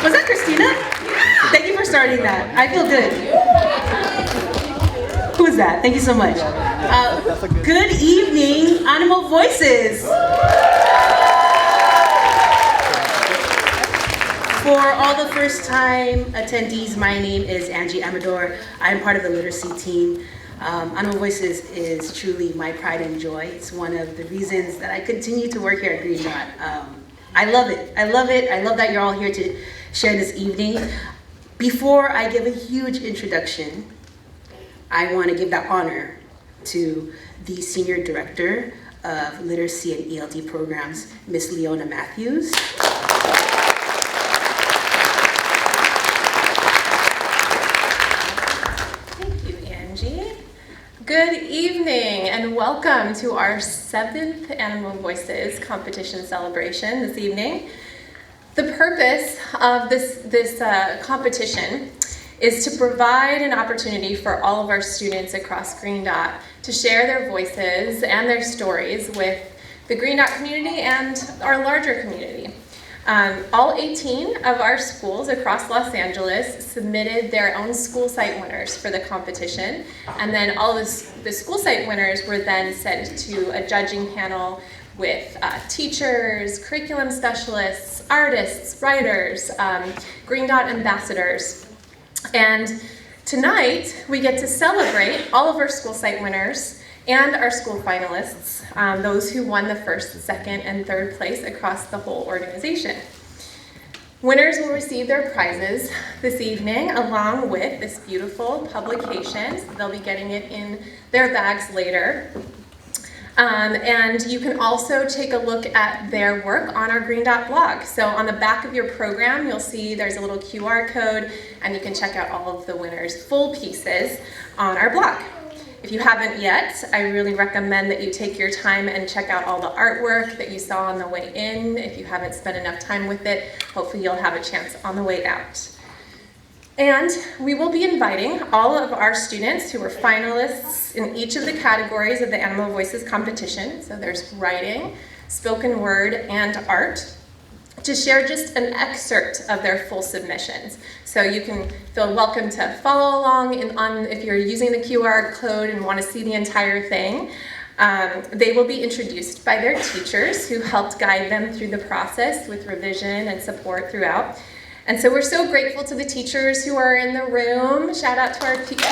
Was that Christina? Thank you for starting that. I feel good. Who is that? Thank you so much. Good evening, Animo Voices. For all the first-time attendees, my name is Angie Amador. I'm part of the literacy team. Annual Voices is truly my pride and joy. It's one of the reasons that I continue to work here at Green Dot. I love it. I love it. I love that you're all here to share this evening. Before I give a huge introduction, I want to give that honor to the Senior Director of Literacy and ELD Programs, Ms. Leona Matthews. Good evening and welcome to our 7th Annual Voices Competition celebration this evening. The purpose of this competition is to provide an opportunity for all of our students across Green Dot to share their voices and their stories with the Green Dot community and our larger community. All 18 of our schools across Los Angeles submitted their own school site winners for the competition, and then all the school site winners were then sent to a judging panel with teachers, curriculum specialists, artists, writers, Green Dot ambassadors. And tonight we get to celebrate all of our school site winners and our school finalists, those who won the first, second, and third place across the whole organization. Winners will receive their prizes this evening along with this beautiful publication. So they'll be getting it in their bags later. And you can also take a look at their work on our Green Dot blog. So on the back of your program, you'll see there's a little QR code, and you can check out all of the winners' full pieces on our blog. If you haven't yet, I really recommend that you take your time and check out all the artwork that you saw on the way in. If you haven't spent enough time with it, hopefully you'll have a chance on the way out. And we will be inviting all of our students who were finalists in each of the categories of the Animo Voices competition. So there's writing, spoken word, and art, to share just an excerpt of their full submissions. So you can feel welcome to follow along if you're using the QR code and want to see the entire thing. They will be introduced by their teachers who helped guide them through the process with revision and support throughout. And so we're so grateful to the teachers who are in the room. Shout out to our teachers.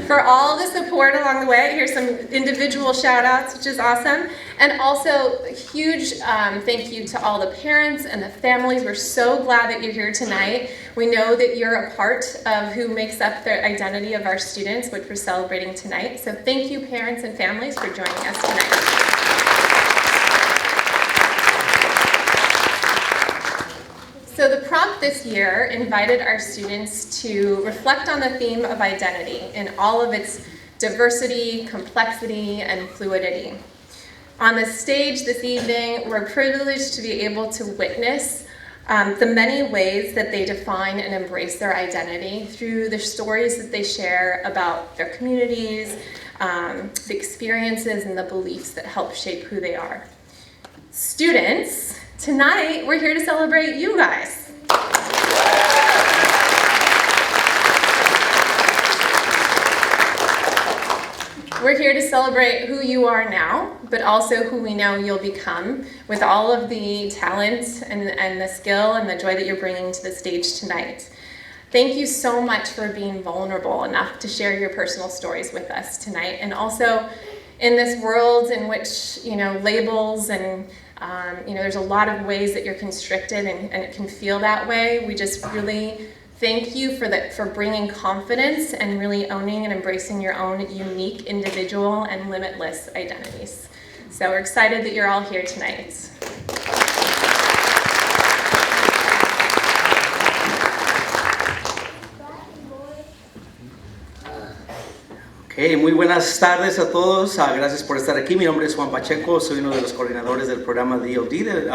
For all the support along the way. Here's some individual shout outs, which is awesome. And also a huge thank you to all the parents and the families. We're so glad that you're here tonight. We know that you're a part of who makes up the identity of our students, which we're celebrating tonight. So thank you, parents and families, for joining us tonight. So the prompt this year invited our students to reflect on the theme of identity in all of its diversity, complexity, and fluidity. On the stage this evening, we're privileged to be able to witness the many ways that they define and embrace their identity through the stories that they share about their communities, the experiences and the beliefs that help shape who they are. Students, tonight we're here to celebrate you guys. We're here to celebrate who you are now, but also who we know you'll become with all of the talent and the skill and the joy that you're bringing to the stage tonight. Thank you so much for being vulnerable enough to share your personal stories with us tonight. And also in this world in which, labels and, there's a lot of ways that you're constricted and it can feel that way. We just really thank you for bringing confidence and really owning and embracing your own unique, individual, and limitless identities. So we're excited that you're all here tonight. Hey, muy buenas tardes a todos. Gracias por estar aquí. Mi nombre es Juan Pacheco. Soy uno de los coordinadores del programa DOD del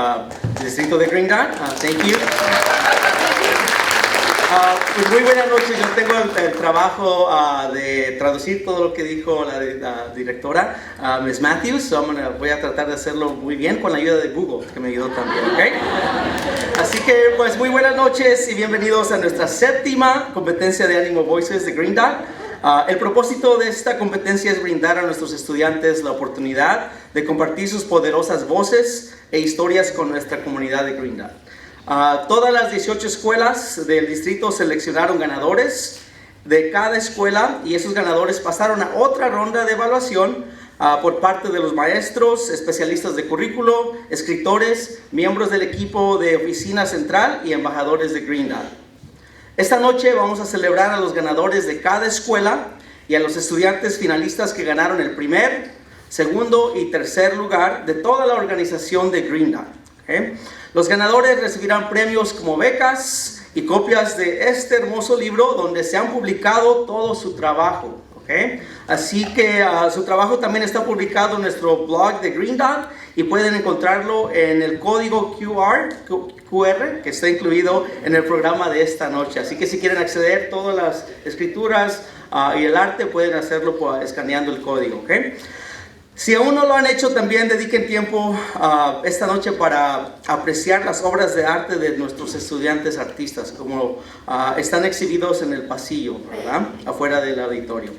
distrito de Green Dot. Thank you. Pues muy buenas noches, yo tengo el trabajo de traducir todo lo que dijo la directora, Ms. Matthews, voy a tratar de hacerlo muy bien con la ayuda de Google, que me ayudó también, ¿ok? Así que pues muy buenas noches y bienvenidos a nuestra séptima competencia de Animo Voices de Green Dot. El propósito de esta competencia es brindar a nuestros estudiantes la oportunidad de compartir sus poderosas voces e historias con nuestra comunidad de Green Dot. Todas las 18 escuelas del distrito seleccionaron ganadores de cada escuela y esos ganadores pasaron a otra ronda de evaluación por parte de los maestros, especialistas de currículo, escritores, miembros del equipo de oficina central y embajadores de Green Dot. Esta noche vamos a celebrar a los ganadores de cada escuela y a los estudiantes finalistas que ganaron el primer, segundo y tercer lugar de toda la organización de Green Dot. ¿Okay? Los ganadores recibirán premios como becas y copias de este hermoso libro donde se han publicado todo su trabajo. ¿Okay? Así que su trabajo también está publicado en nuestro blog de Green Dot y pueden encontrarlo en el código QR que está incluido en el programa de esta noche. Así que si quieren acceder a todas las escrituras y el arte, pueden hacerlo escaneando el código. ¿Okay? Si aún no lo han hecho, también dediquen tiempo esta noche para apreciar las obras de arte de nuestros estudiantes artistas, como están exhibidos en el pasillo, ¿verdad? Afuera del auditorio.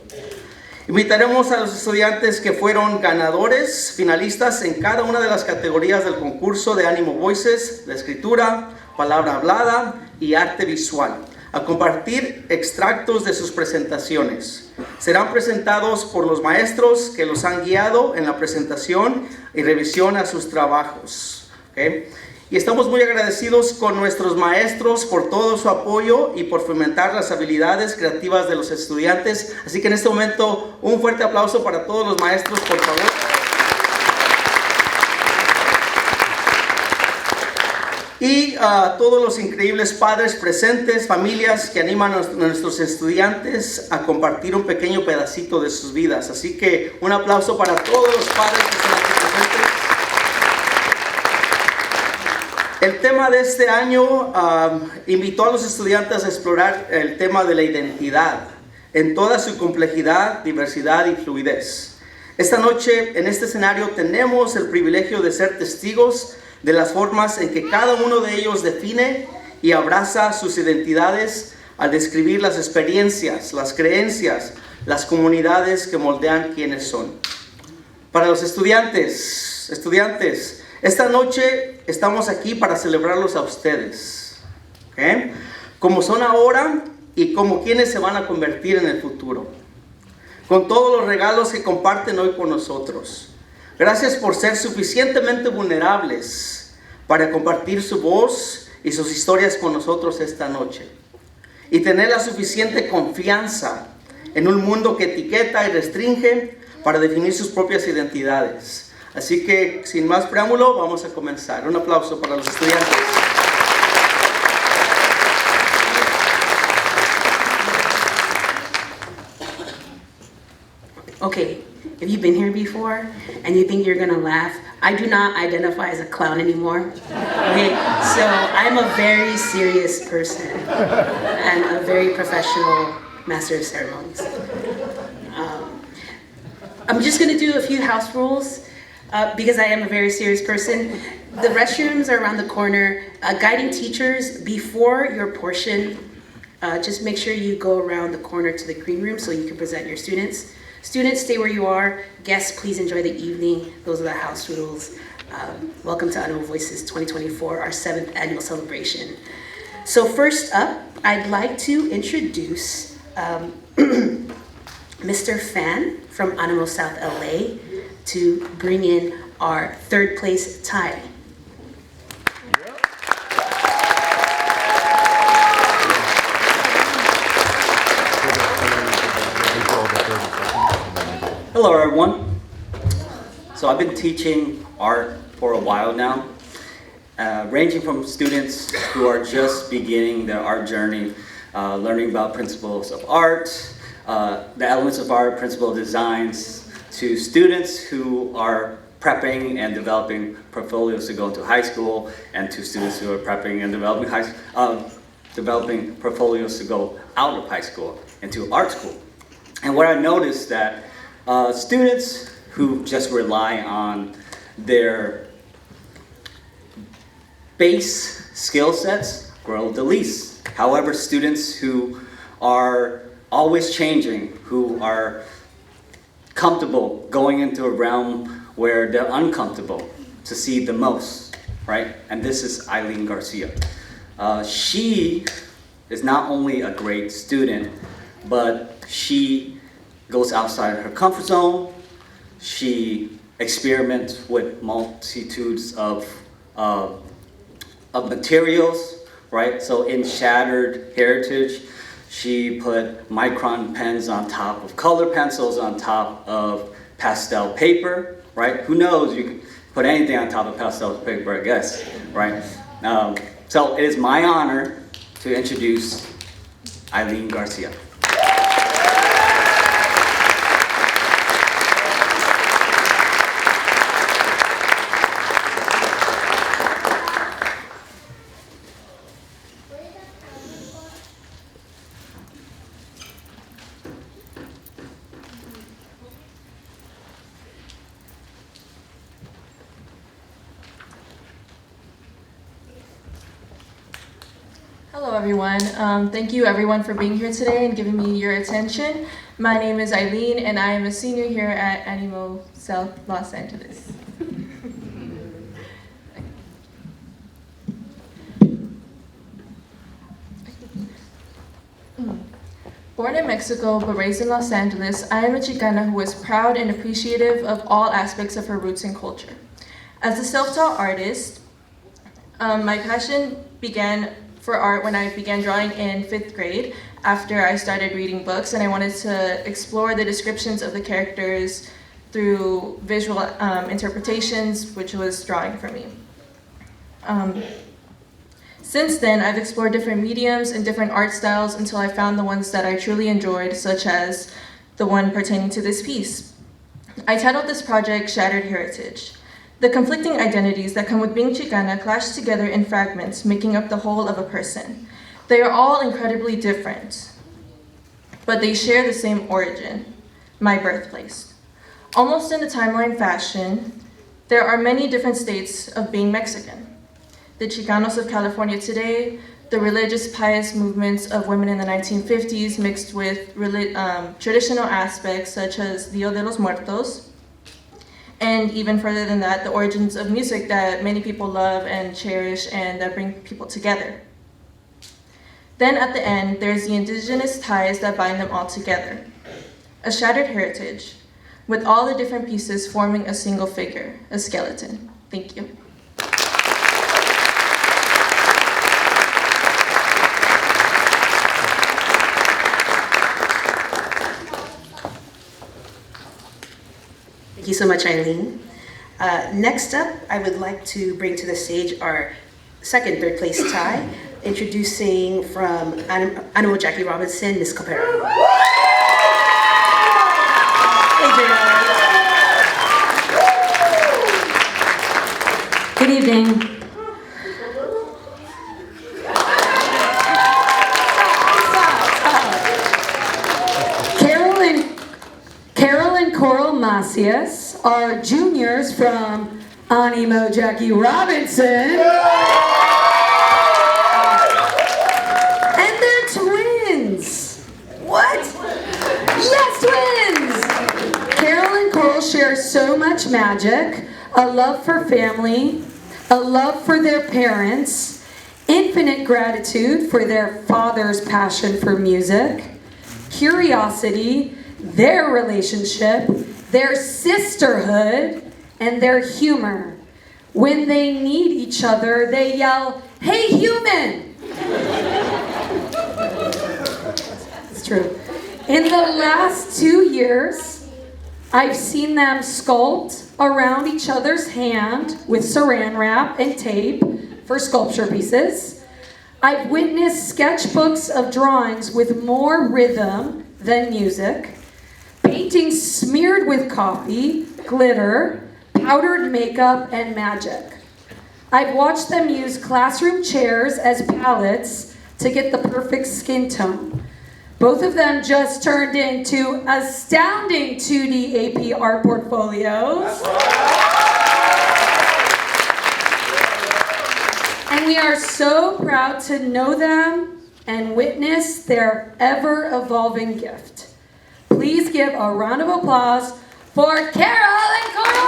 Invitaremos a los estudiantes que fueron ganadores, finalistas en cada una de las categorías del concurso de Animo Voices, de escritura, palabra hablada y arte visual, a compartir extractos de sus presentaciones. Serán presentados por los maestros que los han guiado en la presentación y revisión a sus trabajos. ¿Okay? Y estamos muy agradecidos con nuestros maestros por todo su apoyo y por fomentar las habilidades creativas de los estudiantes. Así que en este momento un fuerte aplauso para todos los maestros, por favor. Y a todos los increíbles padres presentes, familias que animan a nuestros estudiantes a compartir un pequeño pedacito de sus vidas. Así que un aplauso para todos los padres que están aquí presentes. El tema de este año invitó a los estudiantes a explorar el tema de la identidad en toda su complejidad, diversidad y fluidez. Esta noche, en este escenario, tenemos el privilegio de ser testigos de las formas en que cada uno de ellos define y abraza sus identidades al describir las experiencias, las creencias, las comunidades que moldean quienes son. Para los estudiantes, esta noche estamos aquí para celebrarlos a ustedes, ¿okay? Como son ahora y como quienes se van a convertir en el futuro, con todos los regalos que comparten hoy con nosotros. Gracias por ser suficientemente vulnerables para compartir su voz y sus historias con nosotros esta noche. Y tener la suficiente confianza en un mundo que etiqueta y restringe para definir sus propias identidades. Así que, sin más preámbulo, vamos a comenzar. Un aplauso para los estudiantes. Okay, if you've been here before and you think you're gonna laugh, I do not identify as a clown anymore. Okay, so I'm a very serious person and a very professional master of ceremonies. I'm just gonna do a few house rules because I am a very serious person. The restrooms are around the corner. Guiding teachers, before your portion, just make sure you go around the corner to the green room so you can present your students. Students, stay where you are. Guests, please enjoy the evening. Those are the house rules. Welcome to Annual Voices 2024, our 7th annual celebration. So first up, I'd like to introduce Mr. Phan from Animo South LA to bring in our 3rd place tie. Hello everyone. So I've been teaching art for a while now, ranging from students who are just beginning their art journey, learning about principles of art, the elements of art, principle designs, to students who are prepping and developing portfolios to go into high school, and to students who are prepping and developing developing portfolios to go out of high school into art school. And what I noticed that students who just rely on their base skill sets grow the least. However, students who are always changing, who are comfortable going into a realm where they're uncomfortable, succeed the most, right? And this is Eileen Garcia. She is not only a great student, but she goes outside her comfort zone. She experiments with multitudes of materials, right? So in Shattered Heritage, she put micron pens on top of color pencils on top of pastel paper, right? Who knows, you could put anything on top of pastel paper, I guess, right? So it is my honor to introduce Eileen Garcia. Hello everyone. Thank you everyone for being here today and giving me your attention. My name is Eileen and I am a senior here at Animo South Los Angeles. Born in Mexico but raised in Los Angeles, I am a Chicana who is proud and appreciative of all aspects of her roots and culture. As a self-taught artist, my passion began for art when I began drawing in 5th grade after I started reading books, and I wanted to explore the descriptions of the characters through visual interpretations, which was drawing for me. Since then, I've explored different mediums and different art styles until I found the ones that I truly enjoyed, such as the one pertaining to this piece. I titled this project Shattered Heritage. The conflicting identities that come with being Chicana clash together in fragments, making up the whole of a person. They are all incredibly different, but they share the same origin, my birthplace. Almost in a timeline fashion, there are many different states of being Mexican. The Chicanos of California today, the religious pious movements of women in the 1950s mixed with traditional aspects such as Dia de los Muertos, and even further than that, the origins of music that many people love and cherish and that bring people together. Then at the end, there's the indigenous ties that bind them all together. A shattered heritage, with all the different pieces forming a single figure, a skeleton. Thank you. Thank you so much, Eileen. Next up, I would like to bring to the stage our second third place tie, introducing from Animal Jackie Robinson, Miss Kopera. Good evening. Karol and Koral Macias are juniors from Animo Jackie Robinson. And they're twins. What? Yes, twins! Karol and Koral share so much magic, a love for family, a love for their parents, infinite gratitude for their father's passion for music, curiosity, their relationship, their sisterhood, and their humor. When they need each other, they yell, "Hey, human!" It's true. In the last 2 years, I've seen them sculpt around each other's hand with saran wrap and tape for sculpture pieces. I've witnessed sketchbooks of drawings with more rhythm than music, paintings smeared with coffee, glitter, powdered makeup, and magic. I've watched them use classroom chairs as palettes to get the perfect skin tone. Both of them just turned into astounding 2D AP art portfolios. And we are so proud to know them and witness their ever-evolving gift. Please give a round of applause for Karol and Koral.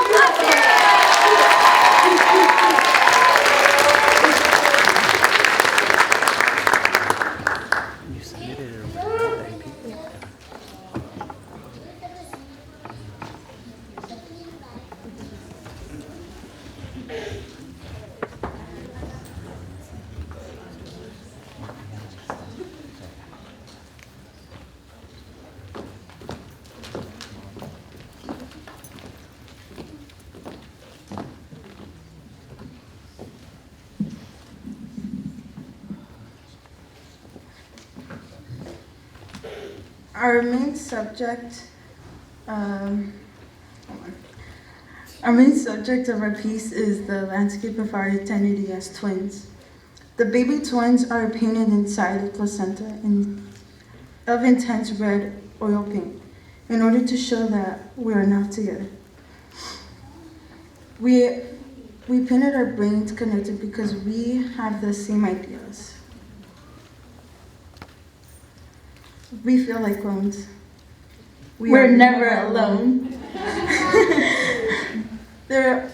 Our main subject of our piece is the landscape of our identity as twins. The baby twins are painted inside the placenta of intense red oil paint in order to show that we are now together. We painted our brains connected because we have the same ideas. We feel like clones. We're never alone. There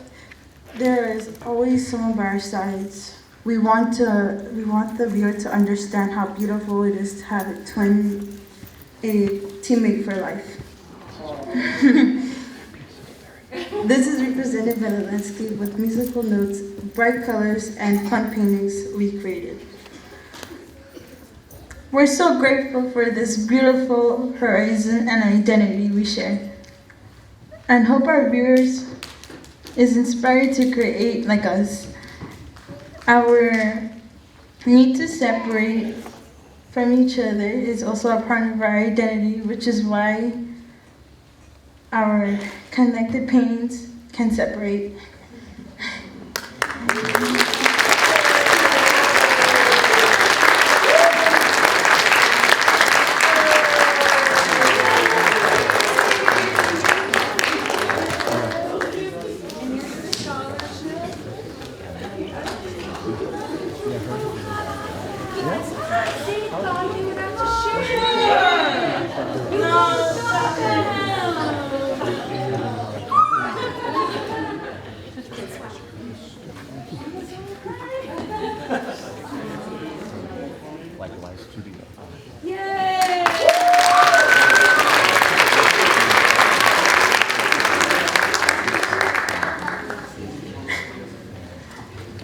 is always someone by our sides. We want the viewer to understand how beautiful it is to have a teammate for life. This is represented by the landscape with musical notes, bright colors, and fun paintings we created. We're so grateful for this beautiful horizon and identity we share, and hope our viewers is inspired to create like us. Our need to separate from each other is also a part of our identity, which is why our connected paintings can separate.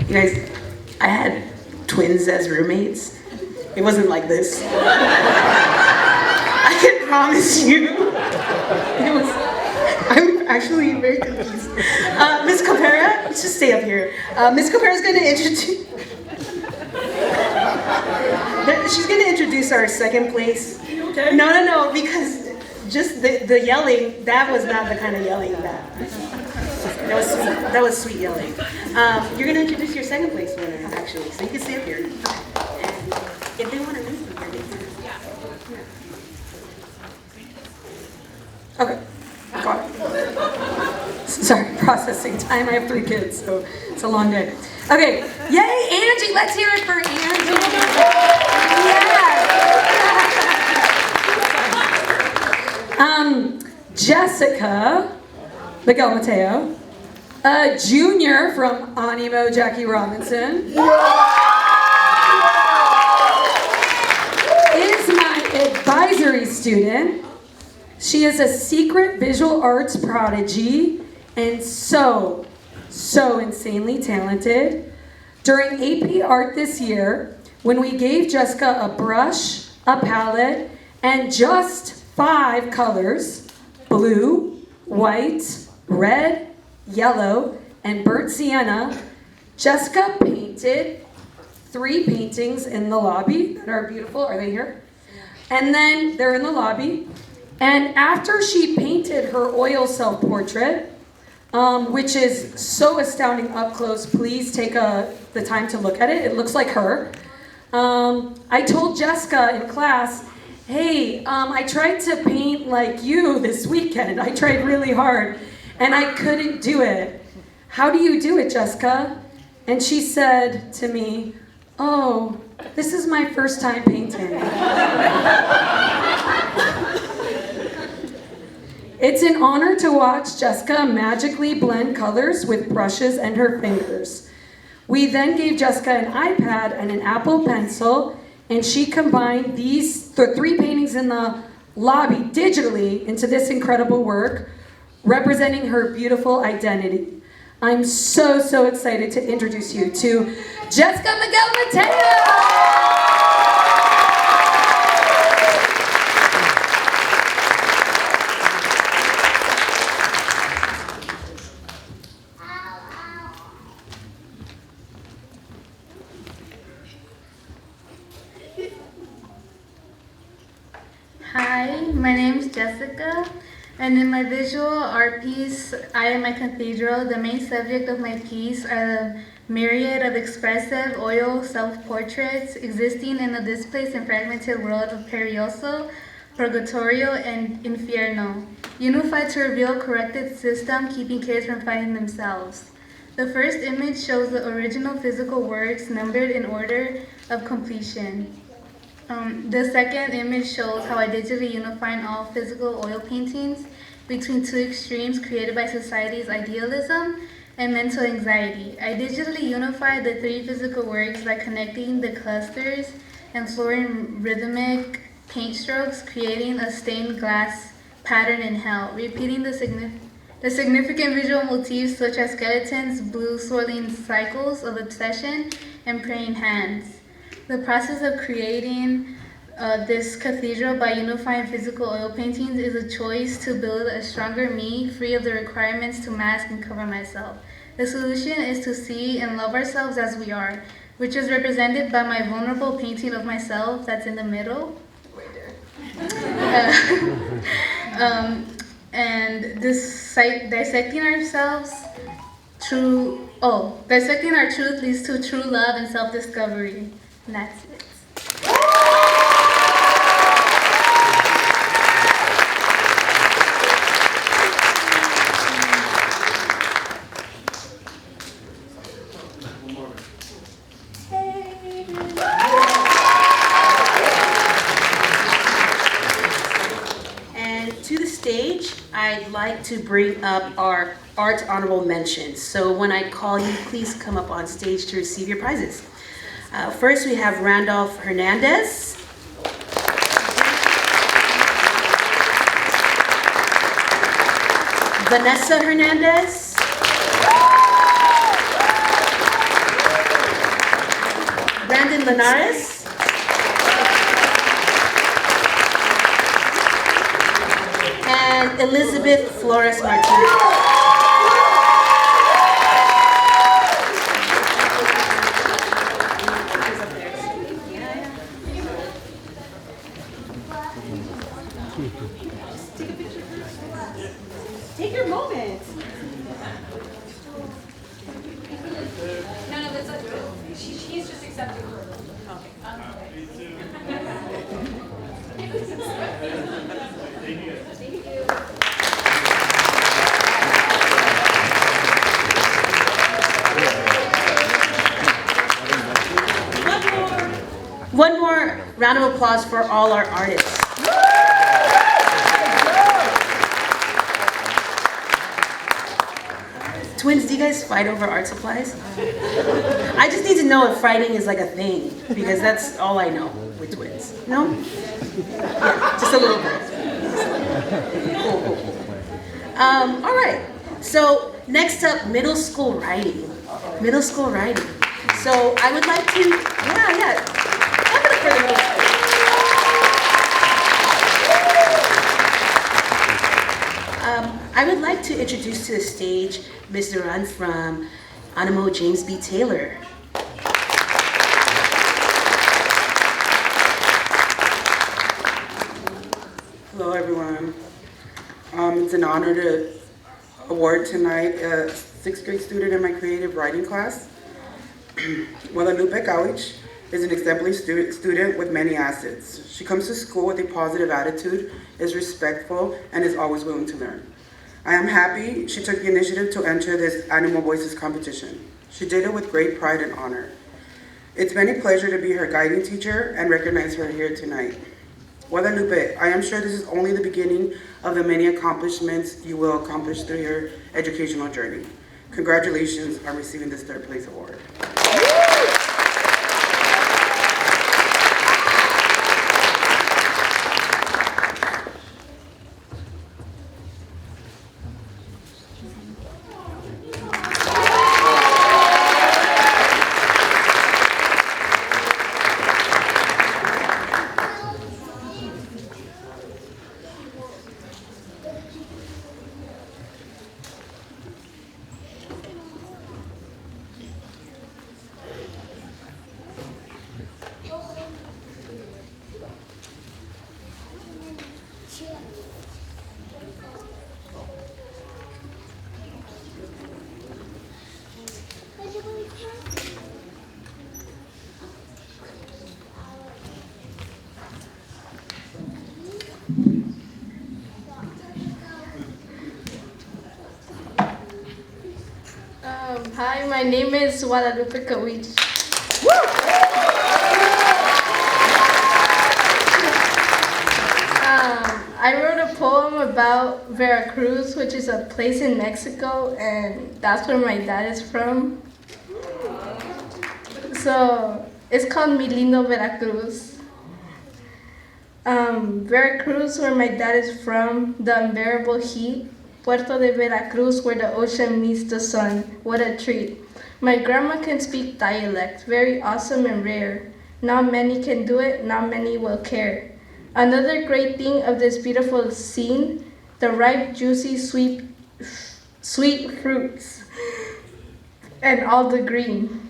You guys, I had twins as roommates. It wasn't like this. I can promise you. I'm actually very confused. Miss Kopera, let's just stay up here. Miss Kopera is going to introduce. She's going to introduce our second place. Okay. No, because just the yelling, that was not the kind of yelling that was sweet yelling. You're going to introduce your second place winner, actually, so you can stay up here. And if they want to move, they can. Okay, got it. Sorry, processing time. I have 3 kids, so it's a long day. Okay, yay, Angie! Let's hear it for Angie. Yeah. Jessica, Miguel Mateo, a junior from Animo Jackie Robinson, is my advisory student. She is a secret visual arts prodigy and so insanely talented. During AP Art this year, when we gave Jessica a brush, a palette, and just 5 colors, blue, white, red, yellow, and burnt sienna, Jessica painted 3 paintings in the lobby that are beautiful. Are they here? And then they're in the lobby. And after she painted her oil self-portrait, which is so astounding up close, please take the time to look at it. It looks like her. I told Jessica in class, hey, I tried to paint like you this weekend. I tried really hard, and I couldn't do it. How do you do it, Jessica? And she said to me, oh, this is my first time painting. It's an honor to watch Jessica magically blend colors with brushes and her fingers. We then gave Jessica an iPad and an Apple Pencil, and she combined the 3 paintings in the lobby digitally into this incredible work, representing her beautiful identity. I'm so, so excited to introduce you to Jessica, Miguel, Mateo! Hi, my name is Jessica, and in my visual art piece, I Am My Cathedral, the main subject of my piece are the myriad of expressive oil self-portraits existing in the displaced and fragmented world of Paraiso, Purgatorio, and Infierno, unified to reveal a corrected system keeping kids from finding themselves. The first image shows the original physical works numbered in order of completion. The second image shows how I digitally unify all physical oil paintings between 2 extremes created by society's idealism and mental anxiety. I digitally unify the 3 physical works by connecting the clusters and flooring rhythmic paint strokes, creating a stained glass pattern in hell, repeating the significant visual motifs such as skeletons, blue swirling cycles of obsession, and praying hands. The process of creating this cathedral by unifying physical oil paintings is a choice to build a stronger me, free of the requirements to mask and cover myself. The solution is to see and love ourselves as we are, which is represented by my vulnerable painting of myself that's in the middle. And dissecting our truth leads to true love and self-discovery. And that's it. And to the stage, I'd like to bring up our Art Honorable Mentions. So when I call you, please come up on stage to receive your prizes. First, we have Randolph Hernandez. Vanessa Hernandez. Brandon Linares. And Elizabeth Flores Martinez. Take your moment. No, that's okay. She's just accepting her. One more round of applause for all our artists. Twins, do you guys fight over art supplies? I just need to know if fighting is like a thing, because that's all I know with twins. No? Yeah, just a little bit. Cool. All right, so next up, middle school writing. Middle school writing. So I would like to, yeah. I'm gonna for the middle school. I would like to introduce to the stage Ms. Duran from Animo James B. Taylor. Hello everyone. It's an honor to award tonight a 6th grade student in my creative writing class, Guadalupe Cauich, is an exemplary student with many assets. She comes to school with a positive attitude, is respectful, and is always willing to learn. I am happy she took the initiative to enter this Annual Voices competition. She did it with great pride and honor. It's been a pleasure to be her guiding teacher and recognize her here tonight. Guadalupe, I am sure this is only the beginning of the many accomplishments you will accomplish through your educational journey. Congratulations on receiving this third place award. Hi, my name is Guadalupe Cauich. I wrote a poem about Veracruz, which is a place in Mexico, and that's where my dad is from. So it's called Mi Lindo Veracruz. Veracruz, where my dad is from, the unbearable heat. Puerto de Veracruz, where the ocean meets the sun. What a treat. My grandma can speak dialect, very awesome and rare. Not many can do it, not many will care. Another great thing of this beautiful scene, the ripe, juicy, sweet fruits, and all the green.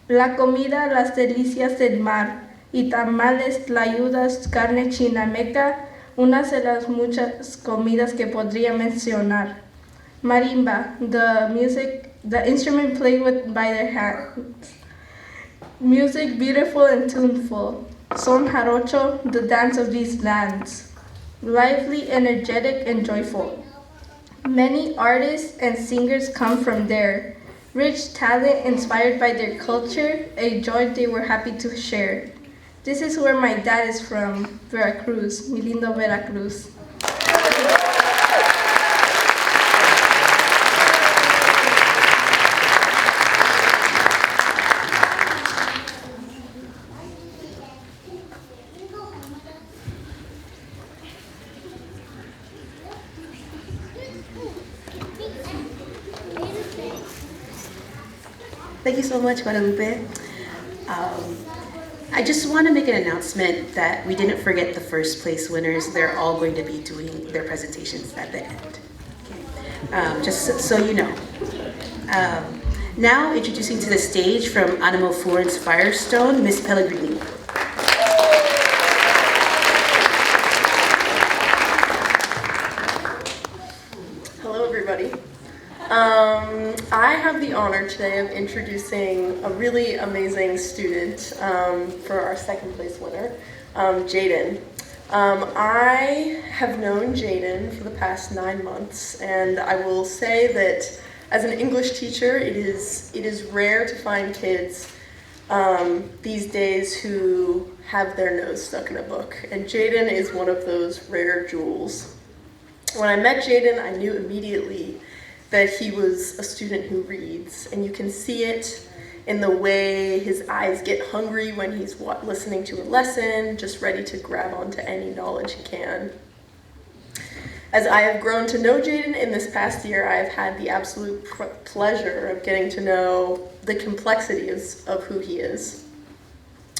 La comida, las delicias del mar, y tamales, tlayudas, carne chinameca, unas de las muchas comidas que podría mencionar. Marimba, the music, the instrument played with by their hands. Music beautiful and tuneful. Son jarocho, the dance of these lands. Lively, energetic, and joyful. Many artists and singers come from there. Rich talent inspired by their culture, a joy they were happy to share. This is where my dad is from, Veracruz, Mi Lindo Veracruz. Thank you so much, Guadalupe. I just want to make an announcement that we didn't forget the first place winners. They're all going to be doing their presentations at the end. Okay. Just so you know. Now, introducing to the stage from Animo Florence Firestone, Miss Pellegrini. Hello, everybody. I have the honor today of introducing a really amazing student for our second place winner, Jayden. I have known Jayden for the past 9 months, and I will say that as an English teacher, it is rare to find kids these days who have their nose stuck in a book, and Jayden is one of those rare jewels. When I met Jayden, I knew immediately that he was a student who reads, and you can see it in the way his eyes get hungry when he's listening to a lesson, just ready to grab onto any knowledge he can. As I have grown to know Jayden in this past year, I have had the absolute pleasure of getting to know the complexities of who he is.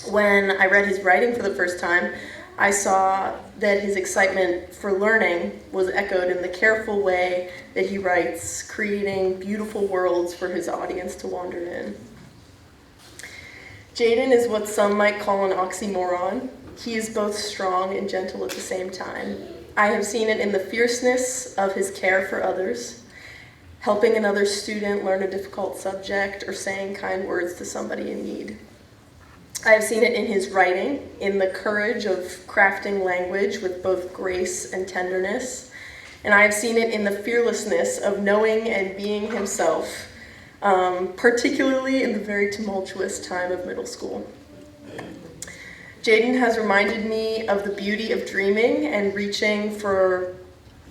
When I read his writing for the first time, I saw that his excitement for learning was echoed in the careful way that he writes, creating beautiful worlds for his audience to wander in. Jayden is what some might call an oxymoron. He is both strong and gentle at the same time. I have seen it in the fierceness of his care for others, helping another student learn a difficult subject, or saying kind words to somebody in need. I've seen it in his writing, in the courage of crafting language with both grace and tenderness. And I've seen it in the fearlessness of knowing and being himself, particularly in the very tumultuous time of middle school. Jayden has reminded me of the beauty of dreaming and reaching for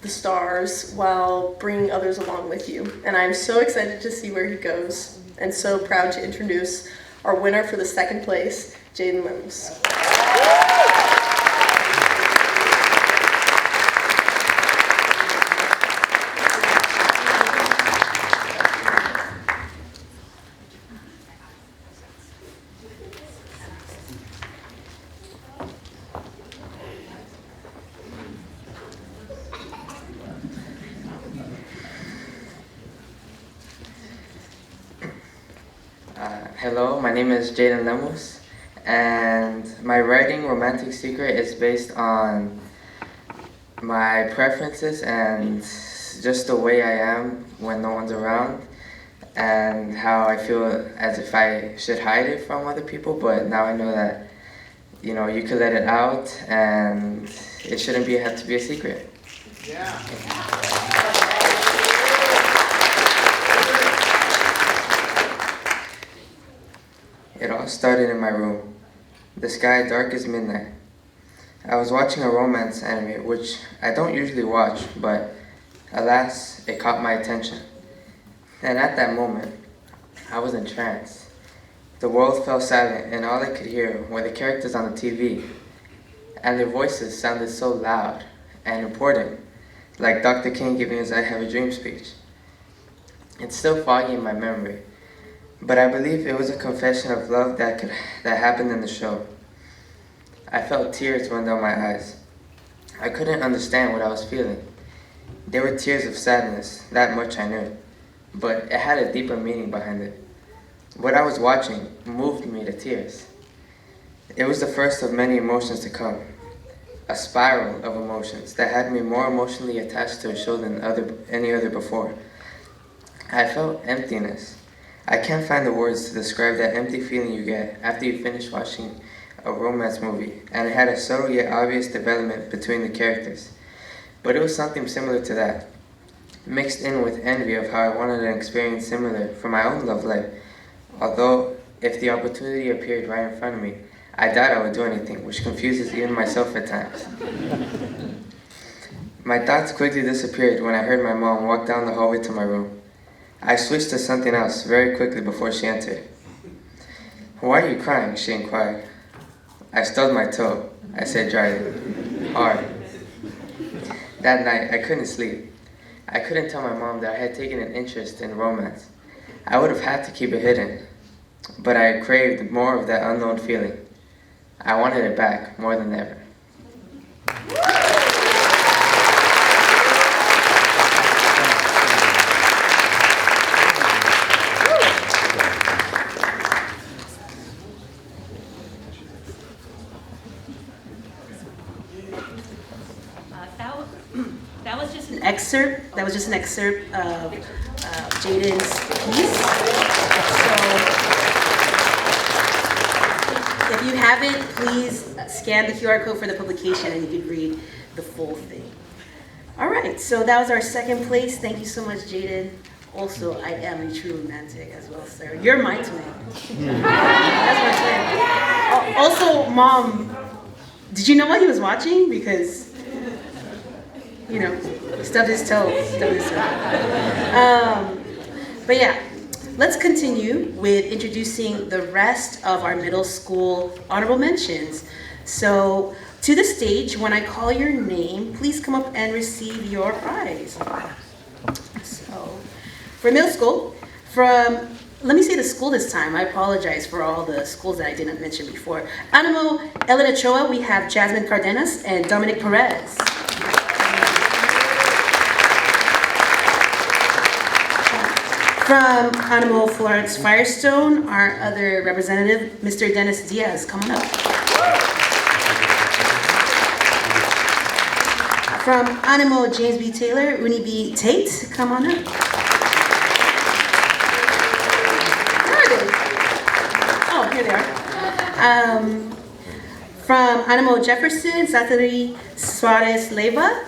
the stars while bringing others along with you. And I'm so excited to see where he goes, and so proud to introduce our winner for the second place, Jayden Lemus. Hello, my name is Jayden Lemus, and my writing Romantic Secret is based on my preferences and just the way I am when no one's around, and how I feel as if I should hide it from other people, but now I know that, you know, you could let it out and it shouldn't have to be a secret. Yeah. It all started in my room, the sky dark as midnight. I was watching a romance anime, which I don't usually watch, but alas, it caught my attention. And at that moment, I was entranced. The world fell silent, and all I could hear were the characters on the TV, and their voices sounded so loud and important, like Dr. King giving his I Have a Dream speech. It's still foggy in my memory, but I believe it was a confession of love that happened in the show. I felt tears run down my eyes. I couldn't understand what I was feeling. They were tears of sadness, that much I knew, but it had a deeper meaning behind it. What I was watching moved me to tears. It was the first of many emotions to come, a spiral of emotions that had me more emotionally attached to a show than any other before. I felt emptiness. I can't find the words to describe that empty feeling you get after you finish watching a romance movie, and it had a subtle yet obvious development between the characters. But it was something similar to that, mixed in with envy of how I wanted an experience similar for my own love life. Although, if the opportunity appeared right in front of me, I doubt I would do anything, which confuses even myself at times. My thoughts quickly disappeared when I heard my mom walk down the hallway to my room. I switched to something else very quickly before she entered. "Why are you crying?" she inquired. "I stubbed my toe," I said dryly. "Hard." That night, I couldn't sleep. I couldn't tell my mom that I had taken an interest in romance. I would have had to keep it hidden, but I craved more of that unknown feeling. I wanted it back more than ever. That was just an excerpt of Jayden's piece. So if you haven't, please scan the QR code for the publication and you can read the full thing. All right, so that was our second place. Thank you so much, Jayden. Also, I am a true romantic as well, sir. You're my twin. That's my twin. Also, Mom, did you know what he was watching? Because, you know, stubbed his toe. But yeah, let's continue with introducing the rest of our middle school honorable mentions. So, to the stage, when I call your name, please come up and receive your prize. So, for middle school, let me say the school this time. I apologize for all the schools that I didn't mention before. Animo Ellen Ochoa, we have Jasmine Cardenas and Dominic Perez. From Animo Florence Firestone, our other representative, Mr. Dennis Diaz, come on up. From Animo James B. Taylor, Uni B. Tate, come on up. Where are they? Oh, here they are. From Animo Jefferson, Zachary Suarez Leyva.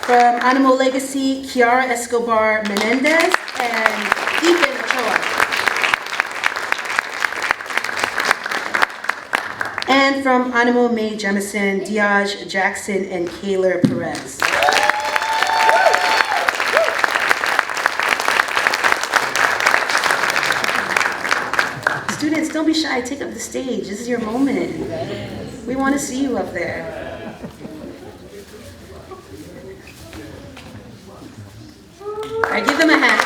From Animo Legacy, Kiara Escobar Menendez and Ethan Ochoa. And from Animo May Jemison, Diaj Jackson and Kaylor Perez. Students, don't be shy, take up the stage. This is your moment. We want to see you up there. All right, give them a hand.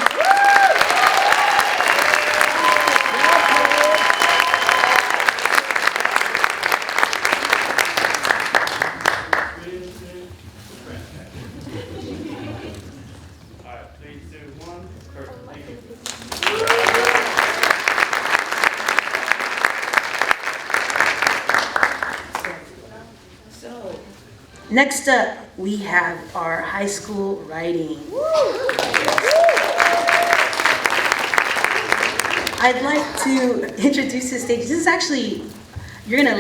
Next up, we have our high school writing. I'd like to introduce this stage. This is actually, you're gonna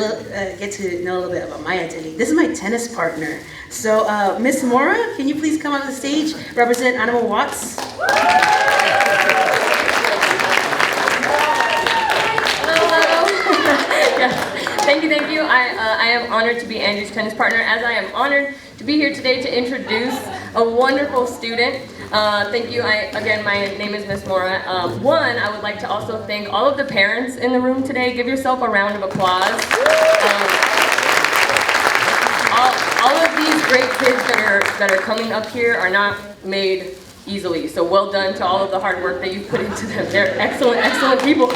get to know a little bit about my identity. This is my tennis partner. So Miss Mora, can you please come on the stage, represent Animo Watts? Thank you. I am honored to be Angie's tennis partner, as I am honored to be here today to introduce a wonderful student. Thank you. Again, my name is Miss Mora. I would like to also thank all of the parents in the room today. Give yourself a round of applause. All of these great kids that are coming up here are not made easily. So well done to all of the hard work that you've put into them. They're excellent, excellent people.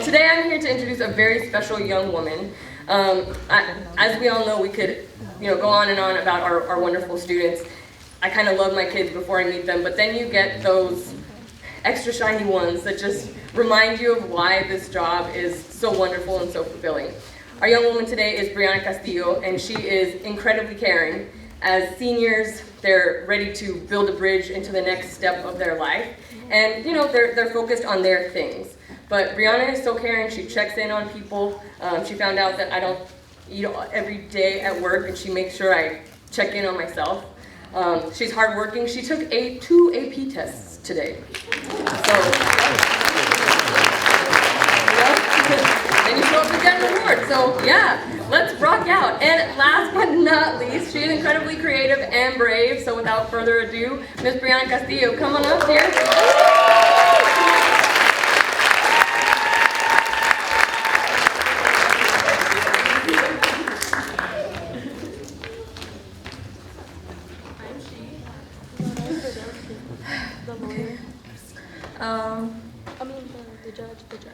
Today I'm here to introduce a very special young woman. As we all know, we could go on and on about our wonderful students. I kind of love my kids before I meet them, but then you get those extra shiny ones that just remind you of why this job is so wonderful and so fulfilling. Our young woman today is Brianna Castillo, and she is incredibly caring. As seniors, they're ready to build a bridge into the next step of their life, and they're focused on their things. But Brianna is so caring. She checks in on people. She found out that I don't eat every day at work, and she makes sure I check in on myself. She's hardworking. She took 2 AP tests today. So, then you show up to get an award. So yeah, let's rock out. And last but not least, she is incredibly creative and brave. So without further ado, Miss Brianna Castillo, come on up here.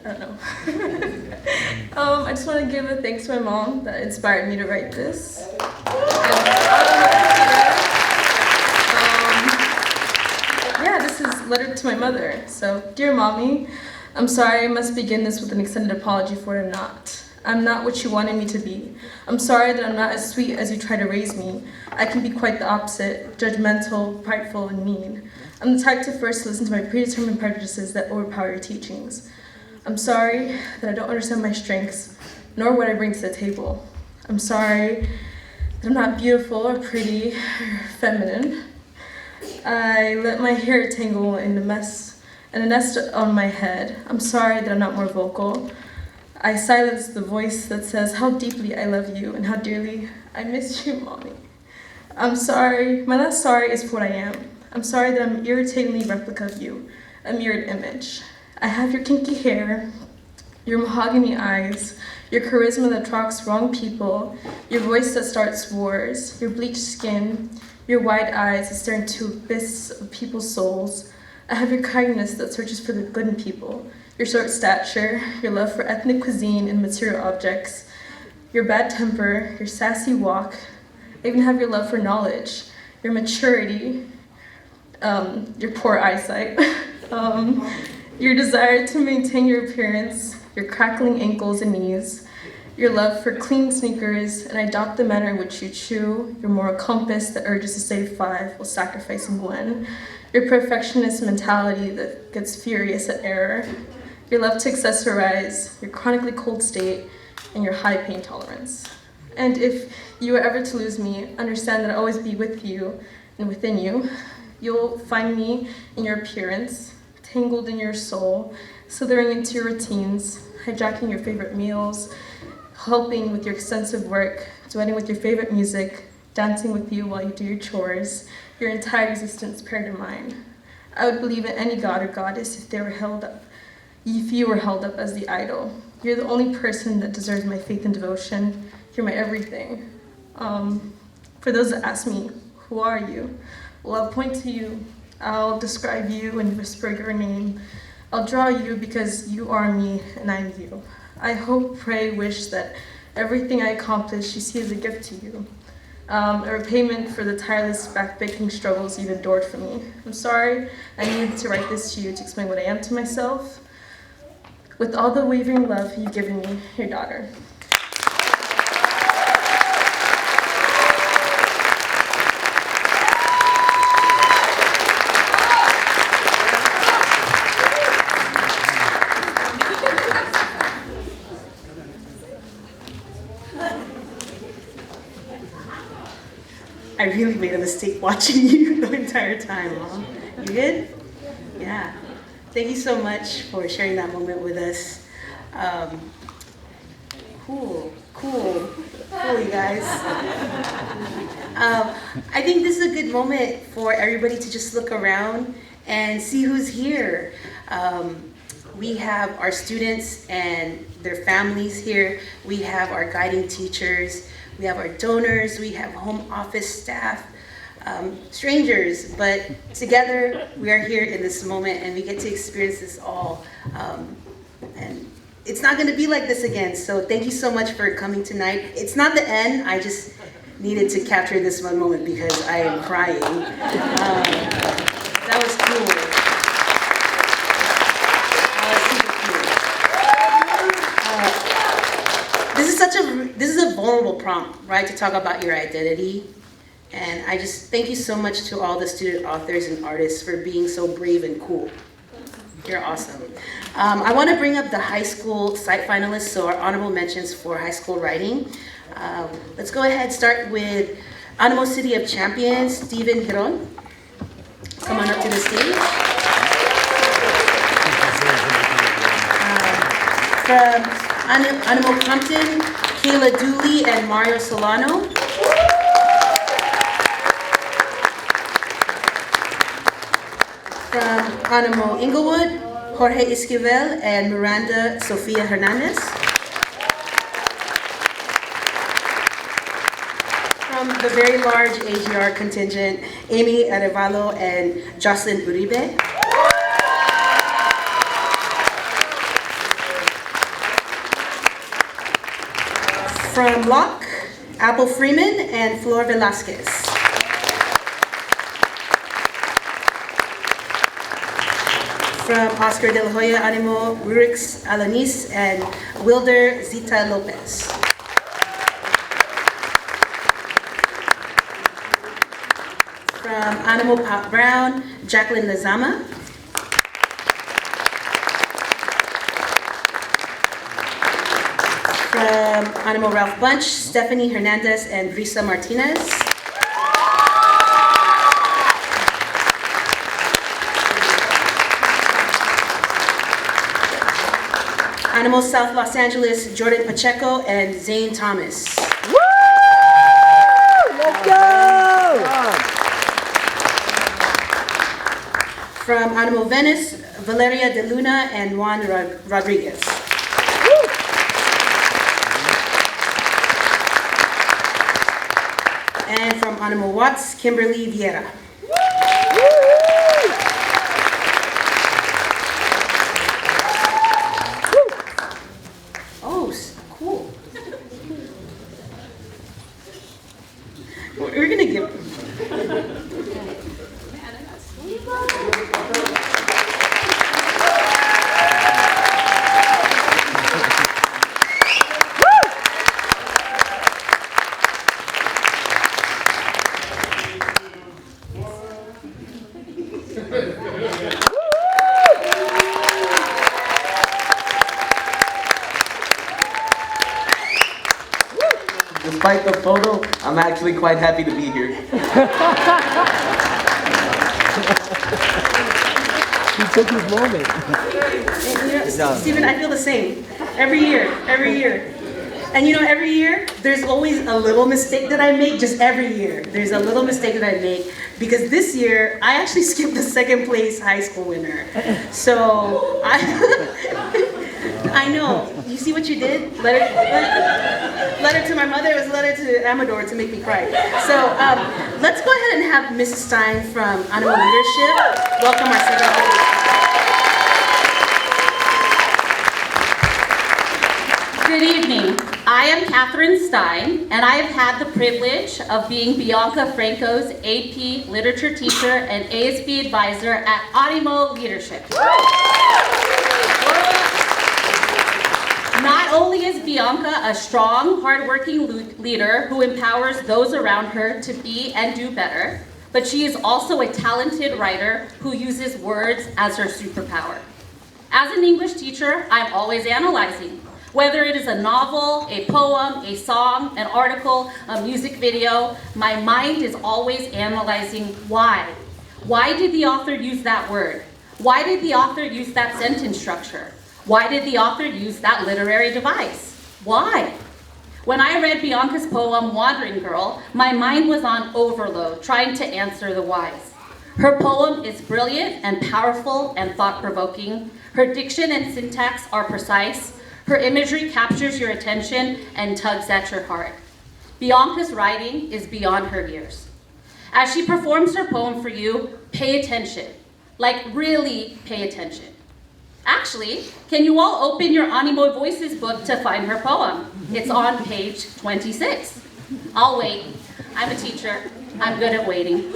I don't know. I just want to give a thanks to my mom that inspired me to write this. This is letter to my mother. So, dear mommy, I'm sorry I must begin this with an extended apology for what I'm not. I'm not what you wanted me to be. I'm sorry that I'm not as sweet as you try to raise me. I can be quite the opposite, judgmental, prideful, and mean. I'm the type to first listen to my predetermined prejudices that overpower your teachings. I'm sorry that I don't understand my strengths, nor what I bring to the table. I'm sorry that I'm not beautiful or pretty or feminine. I let my hair tangle in a mess and a nest on my head. I'm sorry that I'm not more vocal. I silence the voice that says how deeply I love you and how dearly I miss you, mommy. I'm sorry. My last sorry is for what I am. I'm sorry that I'm an irritatingly replica of you, a mirrored image. I have your kinky hair, your mahogany eyes, your charisma that attracts wrong people, your voice that starts wars, your bleached skin, your wide eyes that stare into abyss of people's souls. I have your kindness that searches for the good in people, your short stature, your love for ethnic cuisine and material objects, your bad temper, your sassy walk. I even have your love for knowledge, your maturity, your poor eyesight, your desire to maintain your appearance, your crackling ankles and knees, your love for clean sneakers, and I adopt the manner in which you chew, your moral compass that urges to save 5 while sacrificing 1, your perfectionist mentality that gets furious at error, your love to accessorize, your chronically cold state, and your high pain tolerance. And if you were ever to lose me, understand that I'll always be with you and within you. You'll find me in your appearance, tangled in your soul, slithering into your routines, hijacking your favorite meals, helping with your extensive work, duetting with your favorite music, dancing with you while you do your chores, your entire existence paired in mine. I would believe in any god or goddess if you were held up as the idol. You're the only person that deserves my faith and devotion. You're my everything. For those that ask me, who are you? Well, I'll point to you. I'll describe you and whisper your name. I'll draw you because you are me and I'm you. I hope, pray, wish that everything I accomplish you see as a gift to you. A repayment for the tireless backbreaking struggles you've endured for me. I'm sorry I needed to write this to you to explain what I am to myself. With all the wavering love you've given me, your daughter. I really made a mistake watching you the entire time, Mom. You good? Yeah. Thank you so much for sharing that moment with us. Cool, you guys. I think this is a good moment for everybody to just look around and see who's here. We have our students and their families here. We have our guiding teachers. We have our donors. We have home office staff. Strangers, but together we are here in this moment and we get to experience this all. And it's not going to be like this again, so thank you so much for coming tonight. It's not the end, I just needed to capture this one moment because I am crying. That was cool. This is a vulnerable prompt, right, to talk about your identity. And I just thank you so much to all the student authors and artists for being so brave and cool. You're awesome. I want to bring up the high school site finalists, so our honorable mentions for high school writing. Let's go ahead and start with Animo City of Champions, Steven Giron. Come on up to the stage. From Animo Compton, Kayla Dooley and Mario Solano. From Animo Inglewood, Jorge Esquivel and Miranda Sofia Hernandez. From the very large AGR contingent, Amy Arevalo and Jocelyn Uribe. From Locke, Apple Freeman and Flor Velasquez. From Oscar de la Hoya Animo, Rurix Alanis and Wilder Zita Lopez. From Animo Pop Brown, Jacqueline Lazama. From Animo Ralph Bunch, Stephanie Hernandez and Brisa Martinez. Animo South Los Angeles, Jordan Pacheco and Zane Thomas. Woo! Let's go! From Animo Venice, Valeria De Luna and Juan Rodriguez. And from Animo Watts, Kimberly Vieira. Oh, cool. We're gonna give. despite the photo, I'm actually quite happy to be here. He took his moment. Stephen, I feel the same. Every year. And every year, there's always a little mistake that I make, just every year. There's a little mistake that I make, because this year, I actually skipped the second place high school winner. So, I know. You see what you did? Letter to my mother, it was a letter to Amador to make me cry. So, let's go ahead and have Mrs. Stine from Animo Leadership welcome our second place. Good evening. I am Catherine Stine, and I have had the privilege of being Bianca Franco's AP Literature teacher and ASB advisor at Animo Leadership. Not only is Bianca a strong, hardworking leader who empowers those around her to be and do better, but she is also a talented writer who uses words as her superpower. As an English teacher, I'm always analyzing. Whether it is a novel, a poem, a song, an article, a music video, my mind is always analyzing why. Why did the author use that word? Why did the author use that sentence structure? Why did the author use that literary device? Why? When I read Bianca's poem, Wandering Girl, my mind was on overload, trying to answer the whys. Her poem is brilliant and powerful and thought-provoking. Her diction and syntax are precise. Her imagery captures your attention and tugs at your heart. Bianca's writing is beyond her years. As she performs her poem for you, pay attention. Like, really pay attention. Actually, can you all open your Animo Voices book to find her poem? It's on page 26. I'll wait. I'm a teacher. I'm good at waiting.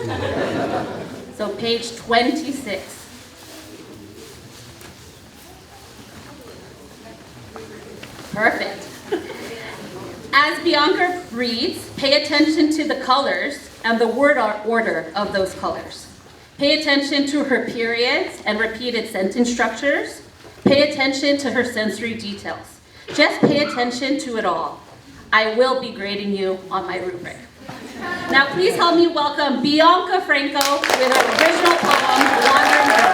So page 26. Perfect. As Bianca reads, pay attention to the colors and the word order of those colors. Pay attention to her periods and repeated sentence structures. Pay attention to her sensory details. Just pay attention to it all. I will be grading you on my rubric. Now please help me welcome Bianca Franco with her original poem, Wandering Girl.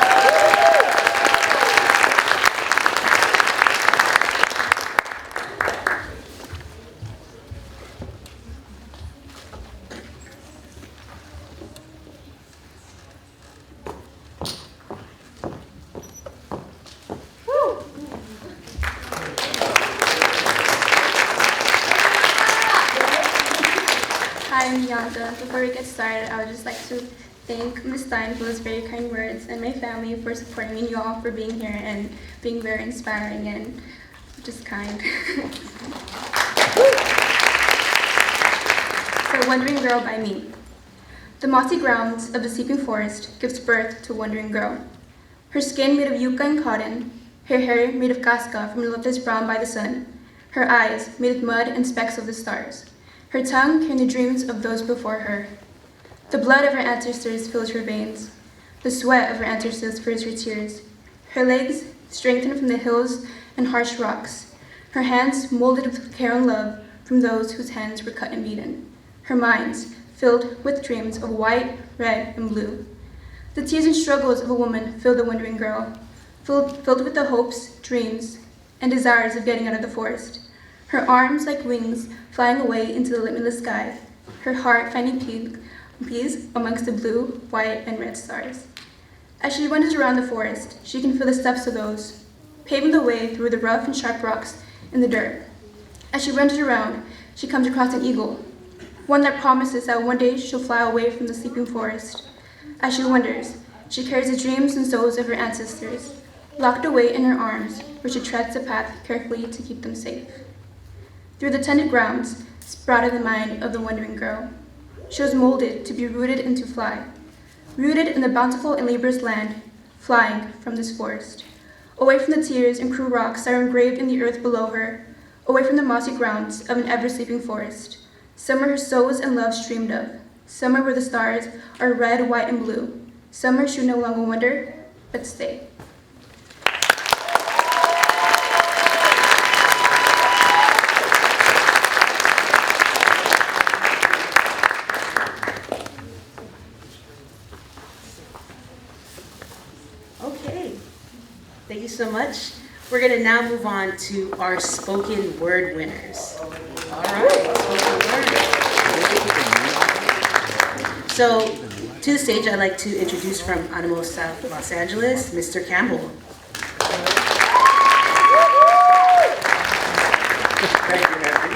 I'm Bianca. Before we get started, I would just like to thank Ms. Stine for those very kind words and my family for supporting me and you all for being here and being very inspiring and just kind. So, Wandering Girl by me. The mossy grounds of the sleeping forest gives birth to Wandering Girl. Her skin made of yucca and cotton, her hair made of casca from Lopez brown by the sun, her eyes made of mud and specks of the stars. Her tongue carrying the dreams of those before her. The blood of her ancestors fills her veins. The sweat of her ancestors fills her tears. Her legs strengthened from the hills and harsh rocks. Her hands molded with care and love from those whose hands were cut and beaten. Her minds filled with dreams of white, red, and blue. The tears and struggles of a woman fill the Wandering Girl, filled with the hopes, dreams, and desires of getting out of the forest. Her arms like wings flying away into the limitless sky, her heart finding peace amongst the blue, white, and red stars. As she wanders around the forest, she can feel the steps of those, paving the way through the rough and sharp rocks in the dirt. As she wanders around, she comes across an eagle, one that promises that one day she'll fly away from the sleeping forest. As she wanders, she carries the dreams and souls of her ancestors, locked away in her arms, where she treads the path carefully to keep them safe. Through the tended grounds sprouted the mind of the Wandering Girl. She was molded to be rooted and to fly, rooted in the bountiful and laborious land, flying from this forest, away from the tears and cruel rocks that are engraved in the earth below her, away from the mossy grounds of an ever-sleeping forest. Somewhere her souls and love streamed of, somewhere where the stars are red, white, and blue. Somewhere she would no longer wonder, but stay. you so much. We're gonna now move on to our spoken word winners. All right, spoken word. So, to the stage, I'd like to introduce from Animo South Los Angeles, Mr. Campbell. Thank you, Nancy.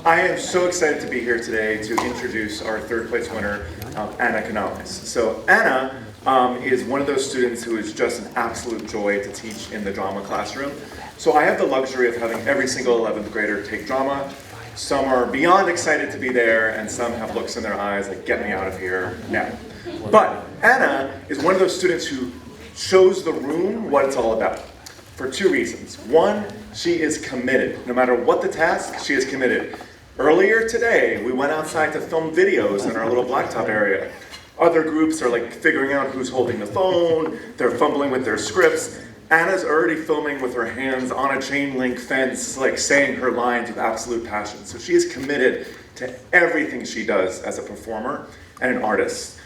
I am so excited to be here today to introduce our third place winner, Anna Canales. So Anna is one of those students who is just an absolute joy to teach in the drama classroom. So I have the luxury of having every single 11th grader take drama. Some are beyond excited to be there, and some have looks in their eyes like, get me out of here now. But Anna is one of those students who shows the room what it's all about for two reasons. One, she is committed. No matter what the task, she is committed. Earlier today, we went outside to film videos in our little blacktop area. Other groups are like figuring out who's holding the phone, they're fumbling with their scripts. Anna's already filming with her hands on a chain link fence, like saying her lines with absolute passion. So she is committed to everything she does as a performer and an artist.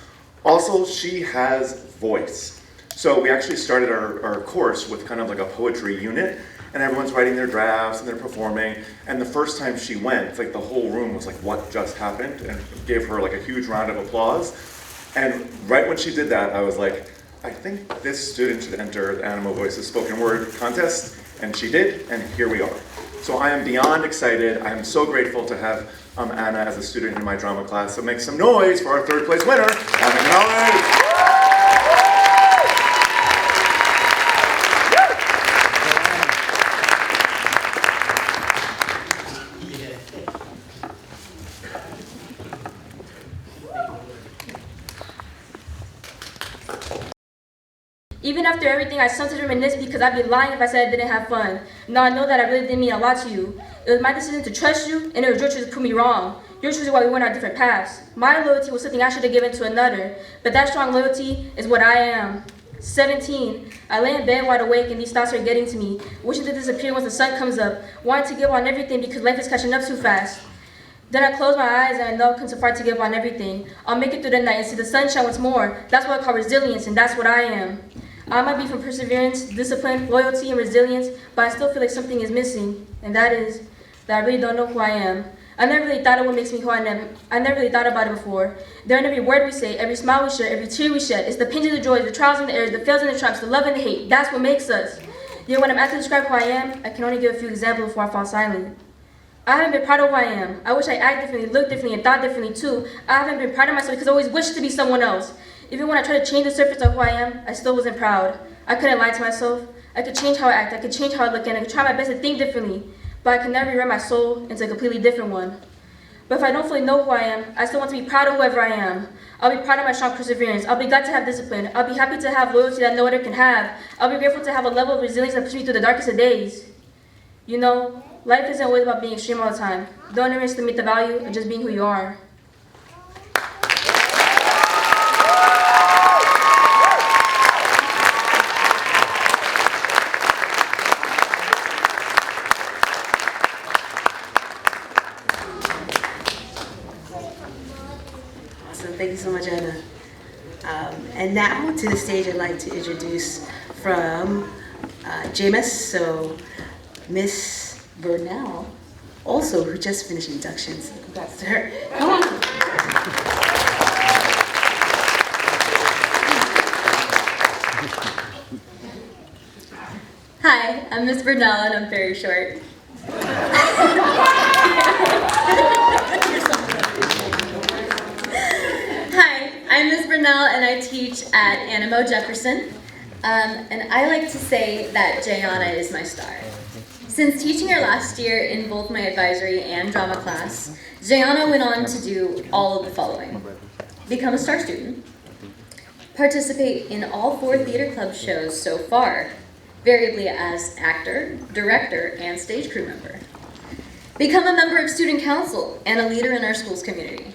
Also, she has voice. So we actually started our course with kind of like a poetry unit, and everyone's writing their drafts and they're performing. And the first time she went, like the whole room was like, what just happened? And gave her like a huge round of applause. And right when she did that, I was like, I think this student should enter the Animo Voices Spoken Word Contest, and she did, and here we are. So I am beyond excited. I am so grateful to have Anna as a student in my drama class. So make some noise for our third place winner, Anna Canales. Even after everything, I sometimes reminisce because I'd be lying if I said I didn't have fun. Now I know that I really did mean a lot to you. It was my decision to trust you, and it was your choice to prove me wrong. Your choice is why we went our different paths. My loyalty was something I should have given to another, but that strong loyalty is what I am. 17, I lay in bed wide awake and these thoughts are getting to me, wishing to disappear once the sun comes up, wanting to give on everything because life is catching up too fast. Then I close my eyes and I know I've come so far to give on everything. I'll make it through the night and see the sunshine once more. That's what I call resilience, and that's what I am. I might be from perseverance, discipline, loyalty, and resilience, but I still feel like something is missing, and that is that I really don't know who I am. I never really thought of what makes me who I am. I never really thought about it before. There in every word we say, every smile we share, every tear we shed, it's the pains and the joys, the trials and the errors, the fails and the triumphs, the love and the hate. That's what makes us. Yet when I'm asked to describe who I am, I can only give a few examples before I fall silent. I haven't been proud of who I am. I wish I acted differently, looked differently, and thought differently too. I haven't been proud of myself because I always wished to be someone else. Even when I tried to change the surface of who I am, I still wasn't proud. I couldn't lie to myself. I could change how I act. I could change how I look, and I could try my best to think differently. But I could never rewrite my soul into a completely different one. But if I don't fully know who I am, I still want to be proud of whoever I am. I'll be proud of my strong perseverance. I'll be glad to have discipline. I'll be happy to have loyalty that no other can have. I'll be grateful to have a level of resilience that pushes me through the darkest of days. You know, life isn't always about being extreme all the time. Don't underestimate the value of just being who you are. Thank you so much, Anna. And now to the stage, I'd like to introduce from Jaimez, so Miss Burnell, also who just finished inductions. Congrats to her. Come on. Hi, I'm Miss Burnell and I'm very short. Hi, I'm Miss Burnell and I teach at Animo Jefferson. And I like to say that Jayana is my star. Since teaching her last year in both my advisory and drama class, Jayana went on to do all of the following. Become a star student, participate in all 4 theater club shows so far, variably as actor, director, and stage crew member. Become a member of student council and a leader in our school's community.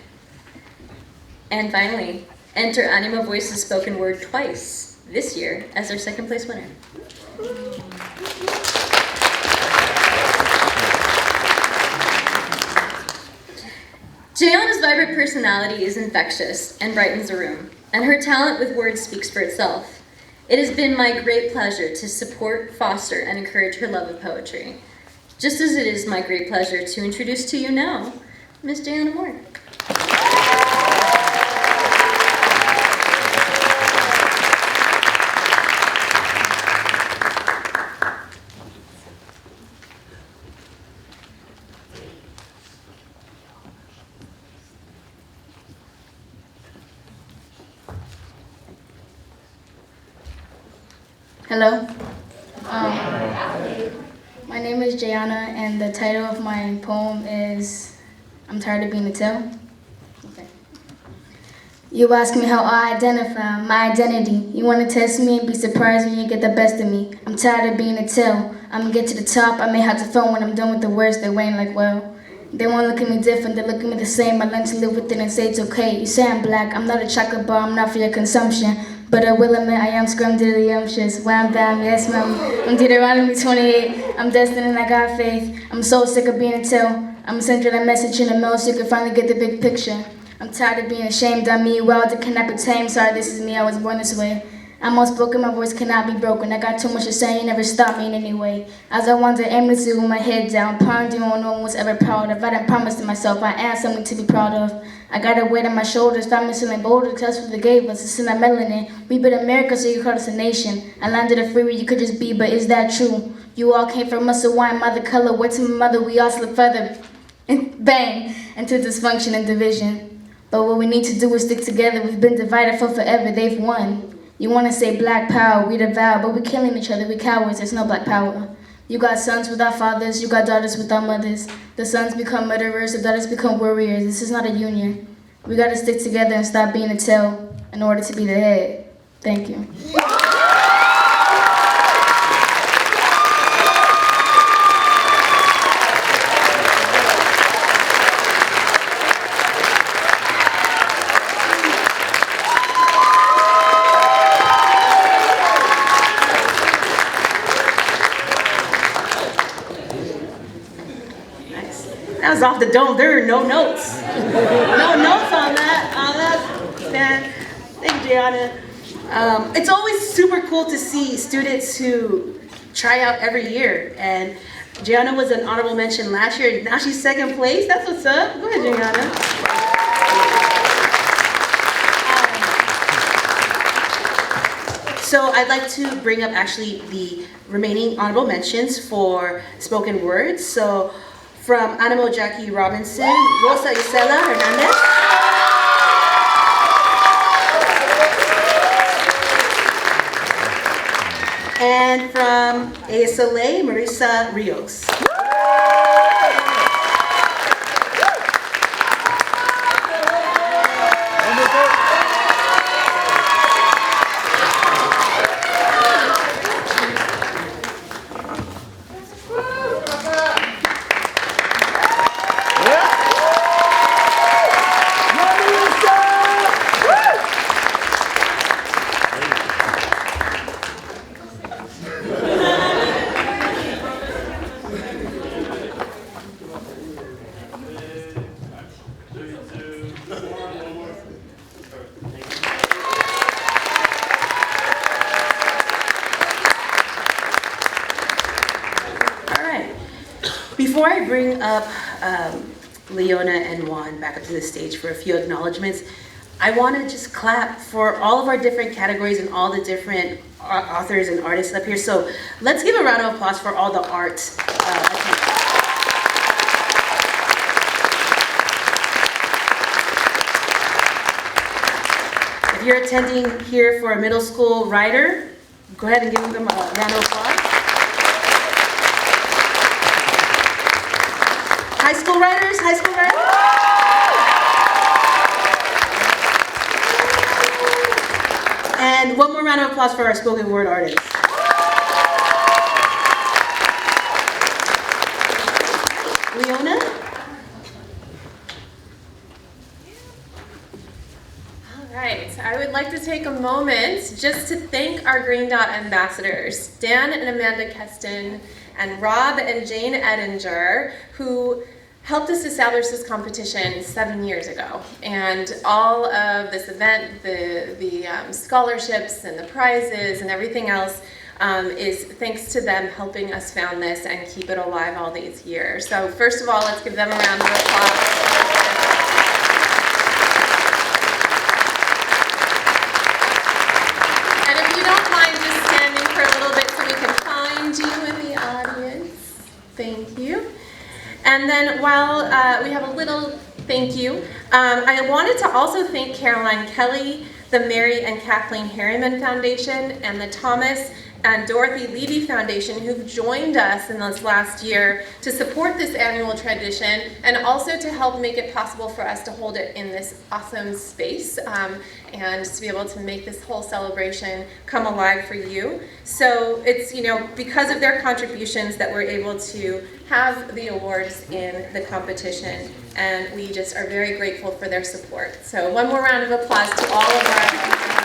And finally, enter Animo Voices Spoken Word twice this year as our 2nd place winner. Jayana's vibrant personality is infectious and brightens the room, and her talent with words speaks for itself. It has been my great pleasure to support, foster, and encourage her love of poetry. Just as it is my great pleasure to introduce to you now, Miss Jayden Mora. Hello. My name is Brianna, and the title of my poem is I'm Tired of Being a Tell. Okay. You ask me how I identify my identity. You want to test me and be surprised when you get the best of me. I'm tired of being a tell. I'm gonna get to the top. I may have to phone when I'm done with the words. They're weighing like, well, they won't look at me different. They look at me the same. I learn to live with it and say it's okay. You say I'm black. I'm not a chocolate bar. I'm not for your consumption. But I will admit I am scrumdiddlyumptious. Wham bam, yes ma'am. I'm Deuteronomy 28. I'm destined and I got faith. I'm so sick of being a tell. I'm sending a message in the mail so you can finally get the big picture. I'm tired of being ashamed. I'm me, wild that cannot be tamed. Sorry, this is me. I was born this way. I'm outspoken, my voice cannot be broken. I got too much to say, you never stop me in any way. As I wander aimlessly with my head down, pondering on no one was ever proud of. I done promised to myself I am something to be proud of. I got a weight on my shoulders, found me something bolder, because that's what they gave us. It's in our melanin. We built America, so you call us a nation. I landed a free where you could just be, but is that true? You all came from muscle wine, mother color, where to my mother, we all slip further. And bang, into dysfunction and division. But what we need to do is stick together. We've been divided for forever, they've won. You want to say black power, we devour, but we're killing each other, we cowards, there's no black power. You got sons without fathers, you got daughters without mothers. The sons become murderers, the daughters become warriors. This is not a union. We gotta stick together and stop being a tail in order to be the head. Thank you. That was off the dome. There are no notes. No notes on that. Phan. Thank you, Brianna. It's always super cool to see students who try out every year. And Brianna was an honorable mention last year. Now she's second place. That's what's up. Go ahead, Brianna. So I'd like to bring up actually the remaining honorable mentions for spoken words. So from Animo Jackie Robinson, Rosa Isela Hernandez. And from ASLA, Marisa Rios. Before I bring up Leona and Juan back up to the stage for a few acknowledgements, I want to just clap for all of our different categories and all the different authors and artists up here. So let's give a round of applause for all the art attendees. If you're attending here for a middle school writer, go ahead and give them a round of applause. High school writers, And one more round of applause for our spoken word artists. Leona? All right, I would like to take a moment just to thank our Green Dot ambassadors, Dan and Amanda Keston, and Rob and Jane Edinger, who helped us establish this competition 7 years ago. And all of this event, the scholarships and the prizes and everything else is thanks to them helping us found this and keep it alive all these years. So first of all, let's give them a round of applause. Thank you. And then while we have a little thank you, I wanted to also thank Caroline Kelly, the Mary and Kathleen Harriman Foundation, and the Thomas and Dorothy Levy Foundation, who've joined us in this last year to support this annual tradition and also to help make it possible for us to hold it in this awesome space and to be able to make this whole celebration come alive for you. So it's, because of their contributions that we're able to have the awards in the competition, and we just are very grateful for their support. So one more round of applause to all of our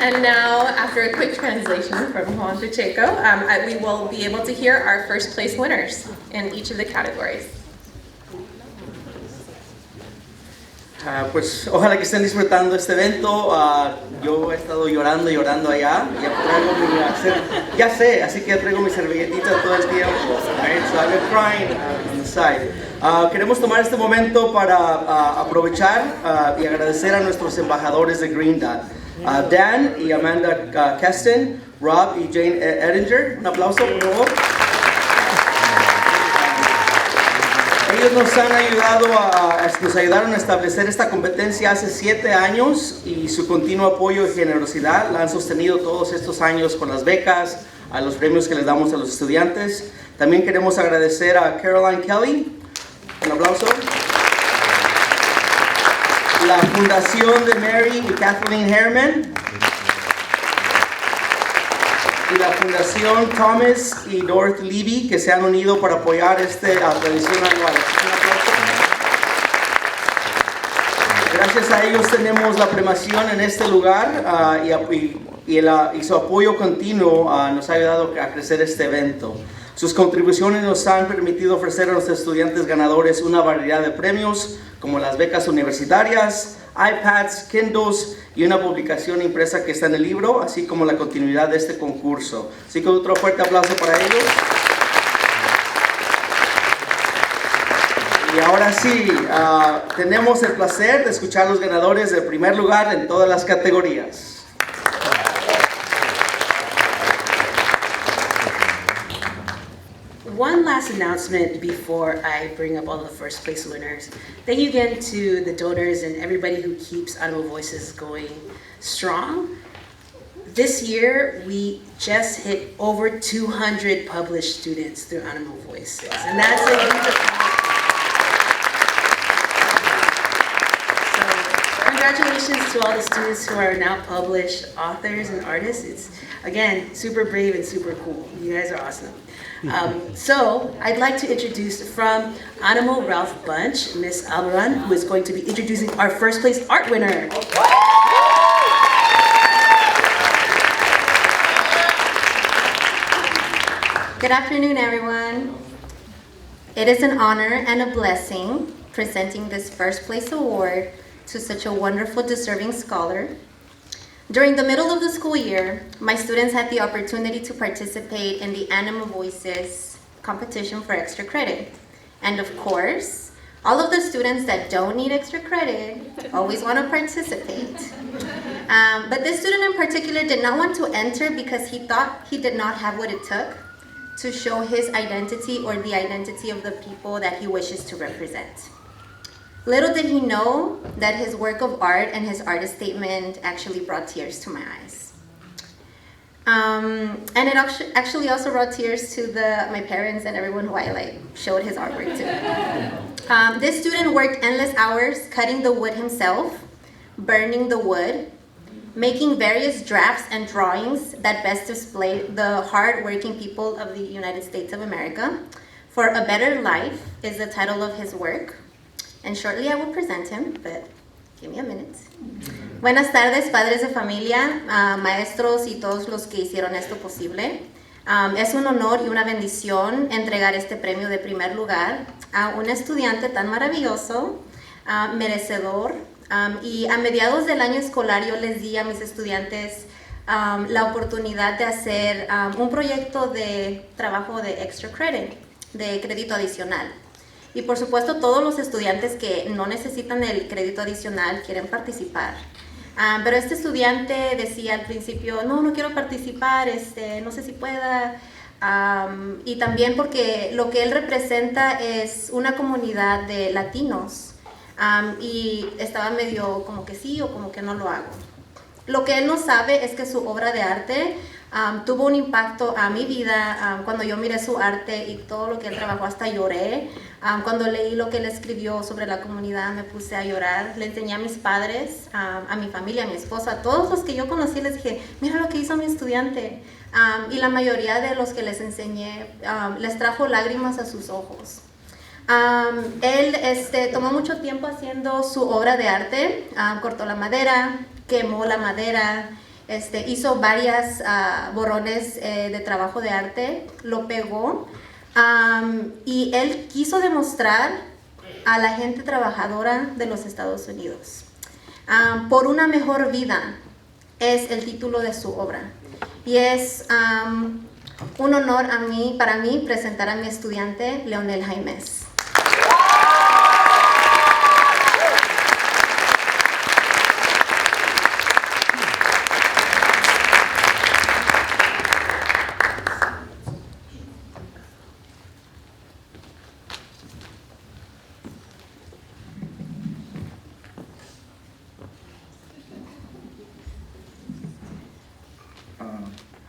And now, after a quick translation from Juan Pacheco, we will be able to hear our first place winners in each of the categories. Pues ojalá que estén disfrutando este evento. Yo he estado llorando allá. Ya sé, así que traigo mi servilletita todo el tiempo. Right? So I've been crying on the side. Queremos tomar este momento para aprovechar y agradecer a nuestros embajadores de Green Dot. Dan y Amanda Kesten, Rob y Jane Edinger. Un aplauso, por favor. Ellos nos ayudaron a establecer esta competencia hace 7 años y su continuo apoyo y generosidad la han sostenido todos estos años con las becas, a los premios que les damos a los estudiantes. También queremos agradecer a Caroline Kelly. Un aplauso. La Fundación de Mary y Kathleen Harriman y la Fundación Thomas y Dorothy Levy, que se han unido para apoyar esta tradición anual. Gracias a ellos tenemos la premiación en este lugar y su apoyo continuo nos ha ayudado a crecer este evento. Sus contribuciones nos han permitido ofrecer a los estudiantes ganadores una variedad de premios, como las becas universitarias, iPads, Kindles y una publicación impresa que está en el libro, así como la continuidad de este concurso. Así que otro fuerte aplauso para ellos. Y ahora sí, tenemos el placer de escuchar a los ganadores del primer lugar en todas las categorías. One last announcement before I bring up all the first place winners. Thank you again to the donors and everybody who keeps Animo Voices going strong. This year, we just hit over 200 published students through Animo Voices, and that's a huge So congratulations to all the students who are now published authors and artists. It's, again, super brave and super cool. You guys are awesome. So I'd like to introduce from Animo Ralph Bunch, Miss Albarran, who is going to be introducing our first place art winner. Good afternoon, everyone. It is an honor and a blessing presenting this first place award to such a wonderful, deserving scholar. During the middle of the school year, my students had the opportunity to participate in the Animo Voices competition for extra credit. And of course, all of the students that don't need extra credit always want to participate. But this student in particular did not want to enter because he thought he did not have what it took to show his identity or the identity of the people that he wishes to represent. Little did he know that his work of art and his artist statement actually brought tears to my eyes. And it actually also brought tears to my parents and everyone who I showed his artwork to. This student worked endless hours cutting the wood himself, burning the wood, making various drafts and drawings that best display the hard-working people of the United States of America. For a Better Life is the title of his work. And shortly I will present him, but give me a minute. Buenas tardes, padres de familia, maestros y todos los que hicieron esto posible. Es un honor y una bendición entregar este premio de primer lugar a un estudiante tan maravilloso, merecedor. Y a mediados del año escolar yo les di a mis estudiantes la oportunidad de hacer un proyecto de trabajo de extra credit, de crédito adicional. Y por supuesto todos los estudiantes que no necesitan el crédito adicional quieren participar. Pero este estudiante decía al principio, no quiero participar, no sé si pueda. Y también porque lo que él representa es una comunidad de latinos. Y estaba medio como que sí o como que no lo hago. Lo que él no sabe es que su obra de arte tuvo un impacto a mi vida. Cuando yo miré su arte y todo lo que él trabajó, hasta lloré. Cuando leí lo que él escribió sobre la comunidad, me puse a llorar. Le enseñé a mis padres, a mi familia, a mi esposa, a todos los que yo conocí, les dije, mira lo que hizo mi estudiante. Y la mayoría de los que les enseñé les trajo lágrimas a sus ojos. Él tomó mucho tiempo haciendo su obra de arte. Cortó la madera, quemó la madera, hizo varias borrones de trabajo de arte, lo pegó. Y él quiso demostrar a la gente trabajadora de los Estados Unidos. Por una mejor vida es el título de su obra. Y es un honor para mí presentar a mi estudiante Leonel Jaimez.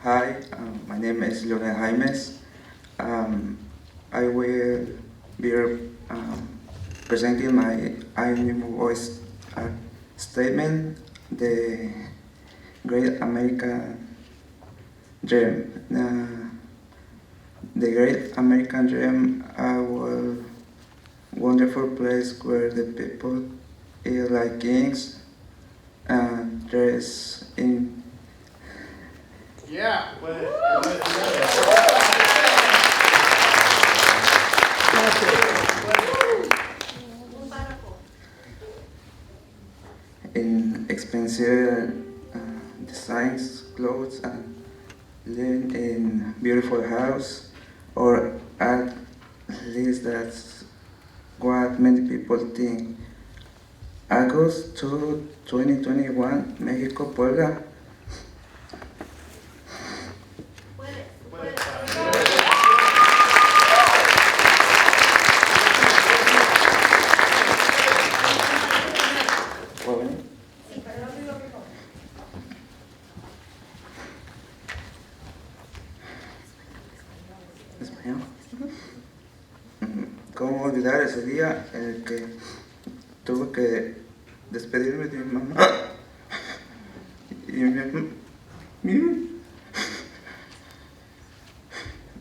Hi, my name is Leonel Jaimez. I will be presenting my Annual Voice statement, the Great American Dream. The Great American Dream, a wonderful place where the people eat like kings and dress in. Yeah. In expensive designs, clothes, and live in beautiful house, or at least that's what many people think. August 2, 2021, Mexico, Puebla. ¿Cómo olvidar ese día en el que tuve que despedirme de mi mamá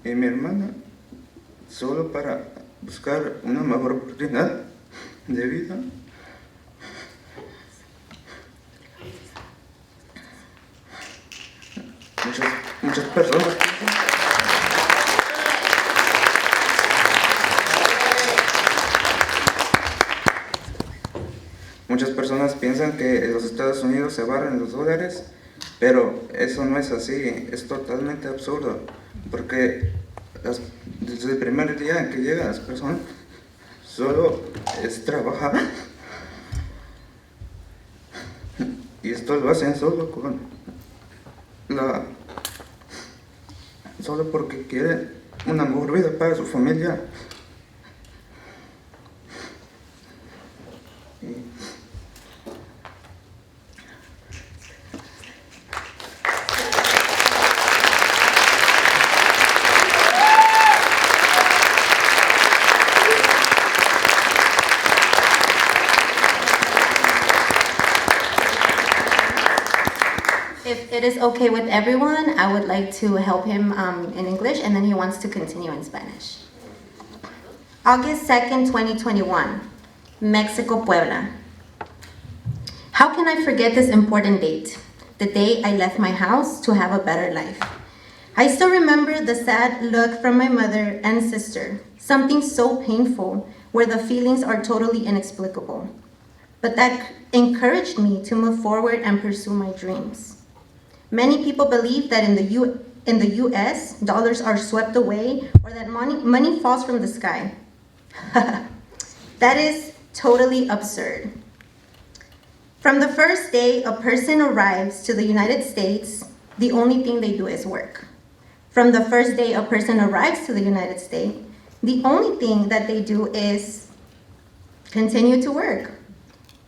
y mi hermana solo para buscar una mejor oportunidad de vida? Muchas personas Muchas personas piensan que en los Estados Unidos se barren los dólares, pero eso no es así, es totalmente absurdo, porque desde el primer día en que llegan las personas, solo es trabajar. Y esto lo hacen solo solo porque quieren una mejor vida para su familia. If it is okay with everyone, I would like to help him in English, and then he wants to continue in Spanish. August 2nd, 2021, Mexico, Puebla. How can I forget this important date? The day I left my house to have a better life. I still remember the sad look from my mother and sister, something so painful where the feelings are totally inexplicable. But that encouraged me to move forward and pursue my dreams. Many people believe that in the US, dollars are swept away or that money falls from the sky. That is totally absurd. From the first day a person arrives to the United States, the only thing they do is work. From the first day a person arrives to the United States, the only thing that they do is continue to work.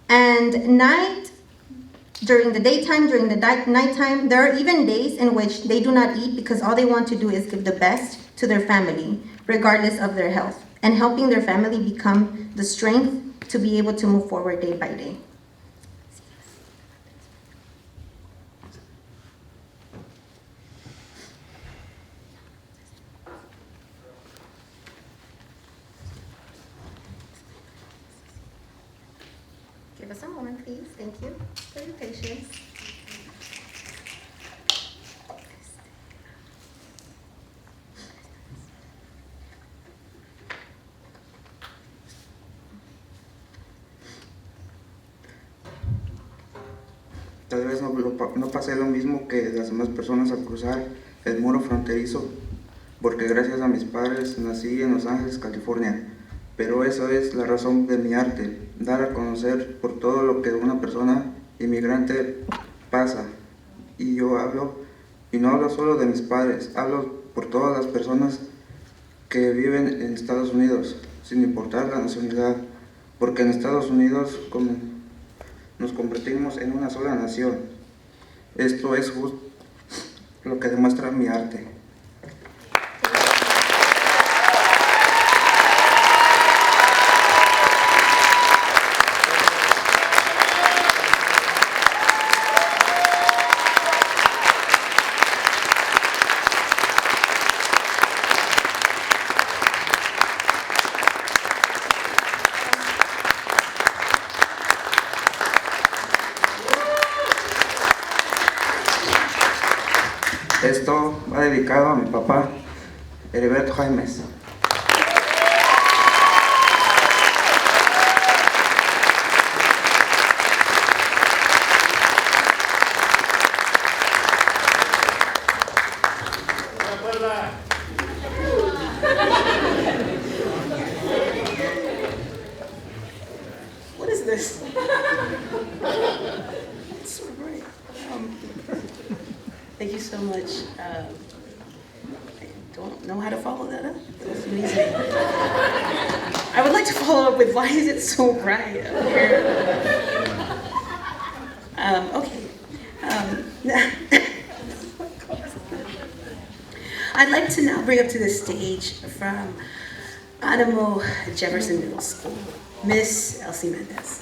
And during the daytime, during the nighttime, there are even days in which they do not eat because all they want to do is give the best to their family, regardless of their health, and helping their family become the strength to be able to move forward day by day. Give us a moment, please. Thank you for your patience. Tal vez no pasé lo mismo que las demás personas al cruzar el muro fronterizo, porque gracias a mis padres nací en Los Ángeles, California. Pero eso es la razón de mi arte, dar a conocer por todo lo que una persona inmigrante pasa. Y yo hablo, y no hablo solo de mis padres, hablo por todas las personas que viven en Estados Unidos, sin importar la nacionalidad, porque en Estados Unidos nos convertimos en una sola nación. Esto es justo lo que demuestra mi arte. Esto va dedicado a mi papá, Heriberto Jaimez. What is this? It's so great. Thank you so much. I don't know how to follow that up. That was amazing. I would like to follow up with why is it so bright up here? Okay. I'd like to now bring up to the stage from Animo Jefferson Middle School, Miss Elsie Mendez.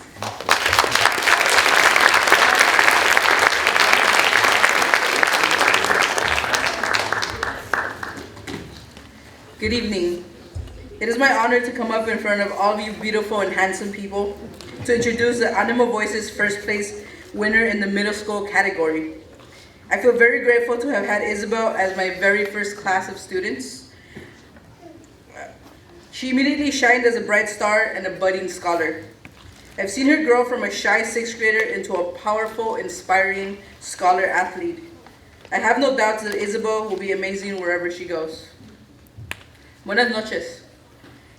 Good evening. It is my honor to come up in front of all of you beautiful and handsome people to introduce the Animo Voices first place winner in the middle school category. I feel very grateful to have had Isabel as my very first class of students. She immediately shined as a bright star and a budding scholar. I've seen her grow from a shy sixth grader into a powerful, inspiring scholar athlete. I have no doubts that Isabel will be amazing wherever she goes. Buenas noches.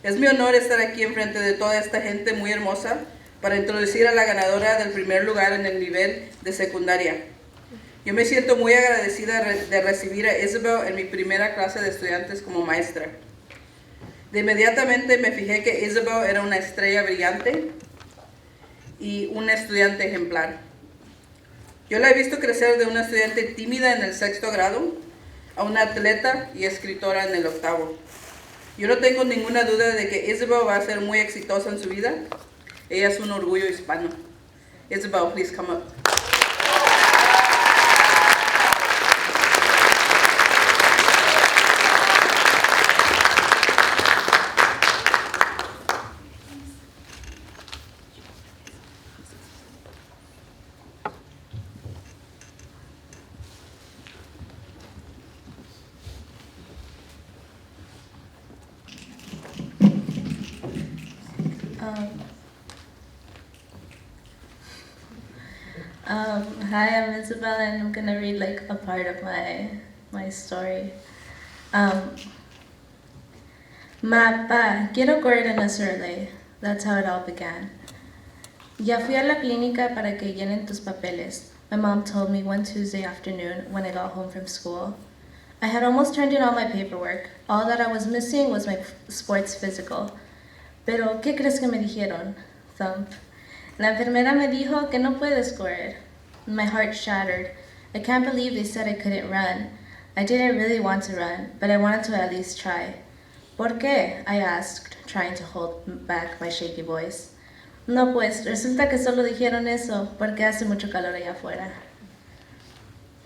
Es mi honor estar aquí enfrente de toda esta gente muy hermosa para introducir a la ganadora del primer lugar en el nivel de secundaria. Yo me siento muy agradecida de recibir a Isabel en mi primera clase de estudiantes como maestra. De inmediatamente me fijé que Isabel era una estrella brillante y una estudiante ejemplar. Yo la he visto crecer de una estudiante tímida en el sexto grado a una atleta y escritora en el octavo. Yo no tengo ninguna duda de que Isabel va a ser muy exitosa en su vida. Ella es un orgullo hispano. Isabel, please come up. Hi, I'm Isabel, and I'm gonna read like a part of my story. Pa, quiero correr en la survey. That's how it all began. Ya fui a la clínica para que llenen tus papeles. My mom told me one Tuesday afternoon when I got home from school. I had almost turned in all my paperwork. All that I was missing was my sports physical. Pero, ¿qué crees que me dijeron? Thump. La enfermera me dijo que no puedes correr. My heart shattered. I can't believe they said I couldn't run. I didn't really want to run, but I wanted to at least try. ¿Por qué? I asked, trying to hold back my shaky voice. No pues, resulta que solo dijeron eso porque hace mucho calor allá afuera.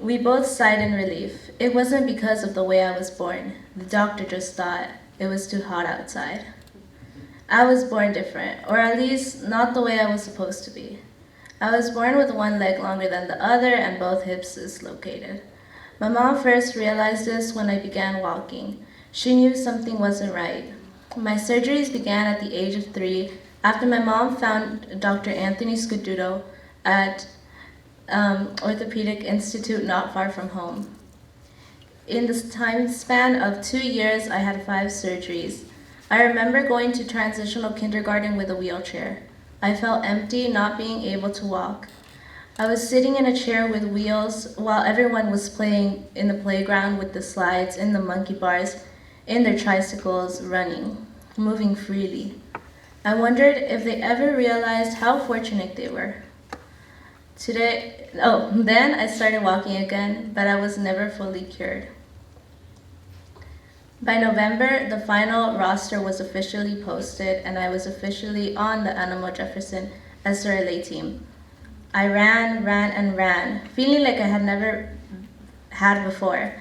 We both sighed in relief. It wasn't because of the way I was born. The doctor just thought it was too hot outside. I was born different, or at least not the way I was supposed to be. I was born with one leg longer than the other and both hips dislocated. My mom first realized this when I began walking. She knew something wasn't right. My surgeries began at the age of 3 after my mom found Dr. Anthony Scuduto at Orthopedic Institute not far from home. In the time span of 2 years, I had 5 surgeries. I remember going to transitional kindergarten with a wheelchair. I felt empty not being able to walk. I was sitting in a chair with wheels while everyone was playing in the playground with the slides and the monkey bars, in their tricycles, running, moving freely. I wondered if they ever realized how fortunate they were. Then I started walking again, but I was never fully cured. By November, the final roster was officially posted, and I was officially on the Animo Jefferson SRLA team. I ran, feeling like I had never had before.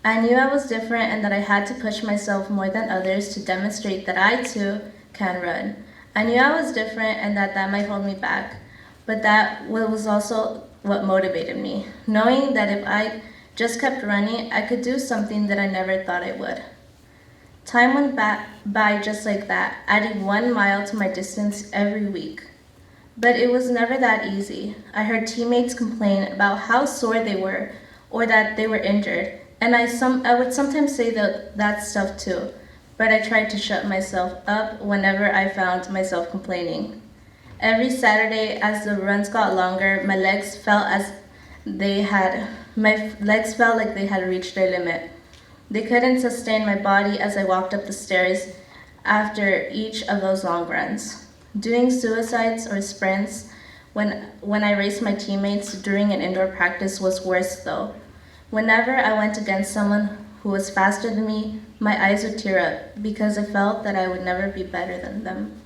I knew I was different and that I had to push myself more than others to demonstrate that I too can run. I knew I was different and that might hold me back, but that was also what motivated me, knowing that if I just kept running, I could do something that I never thought I would. Time went by just like that, adding 1 mile to my distance every week. But it was never that easy. I heard teammates complain about how sore they were or that they were injured, and I would sometimes say that stuff too, but I tried to shut myself up whenever I found myself complaining. Every Saturday, as the runs got longer, my legs felt like they had reached their limit. They couldn't sustain my body as I walked up the stairs after each of those long runs. Doing suicides or sprints when I raced my teammates during an indoor practice was worse though. Whenever I went against someone who was faster than me, my eyes would tear up because I felt that I would never be better than them.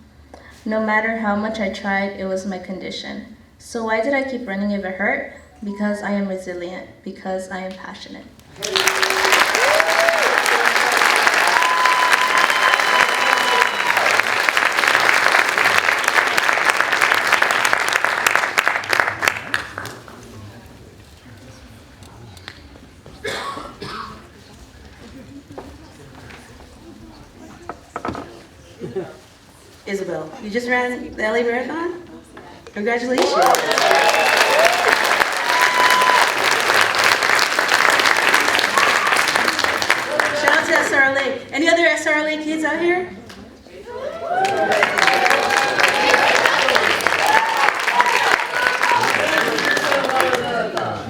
No matter how much I tried, it was my condition. So why did I keep running if it hurt? Because I am resilient, because I am passionate. Isabel, you just ran the LA Marathon? Congratulations. Shout out to SRLA. Any other SRLA kids out here?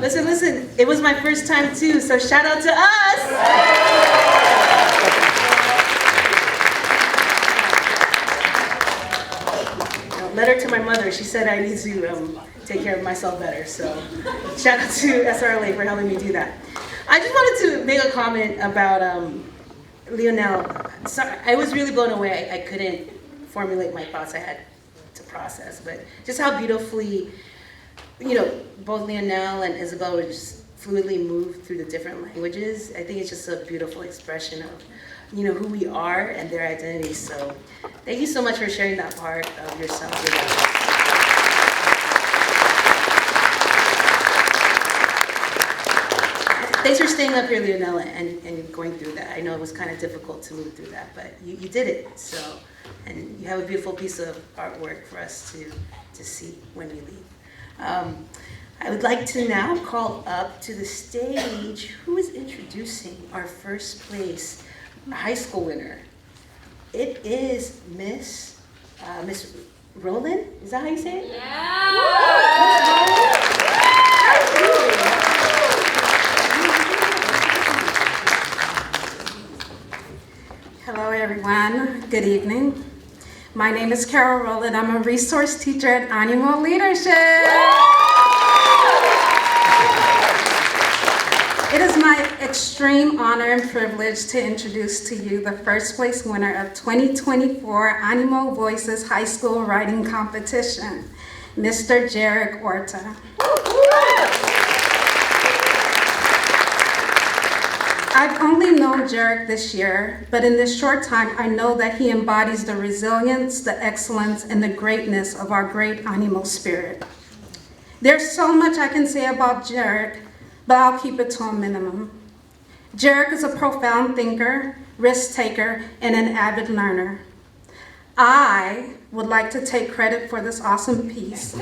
Listen, it was my first time too, so shout out to us. Letter to my mother, she said I need to take care of myself better, so shout out to SRLA for helping me do that. I just wanted to make a comment about Leonel. I was really blown away. I couldn't formulate my thoughts. I had to process, but just how beautifully, both Leonel and Isabel were just fluidly moved through the different languages. I think it's just a beautiful expression of who we are and their identities. So thank you so much for sharing that part of yourself with us. Thanks for staying up here, Leonel, and going through that. I know it was kind of difficult to move through that, but you did it. So, and you have a beautiful piece of artwork for us to see when we leave. I would like to now call up to the stage who is introducing our first place high school winner. It is Miss Roland. Is that how you say it? Hello everyone, good evening. My name is Karol and I'm a resource teacher at Annual Leadership. It is my extreme honor and privilege to introduce to you the first place winner of 2024 Animo Voices High School Writing Competition, Mr. Jarek Orta. I've only known Jarek this year, but in this short time, I know that he embodies the resilience, the excellence, and the greatness of our great Animo spirit. There's so much I can say about Jarek, but I'll keep it to a minimum. Jarek is a profound thinker, risk taker, and an avid learner. I would like to take credit for this awesome piece.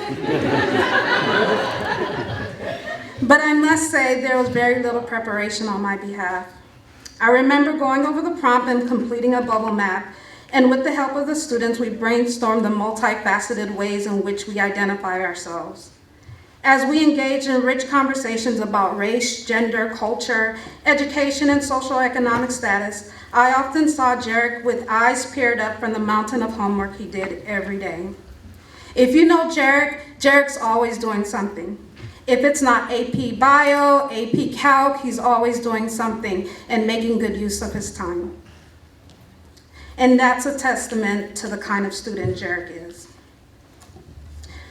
But I must say there was very little preparation on my behalf. I remember going over the prompt and completing a bubble map, and with the help of the students, we brainstormed the multifaceted ways in which we identify ourselves. As we engage in rich conversations about race, gender, culture, education, and socioeconomic status, I often saw Jarek with eyes peered up from the mountain of homework he did every day. If you know Jarek, Jarek's always doing something. If it's not AP Bio, AP Calc, he's always doing something and making good use of his time. And that's a testament to the kind of student Jarek is.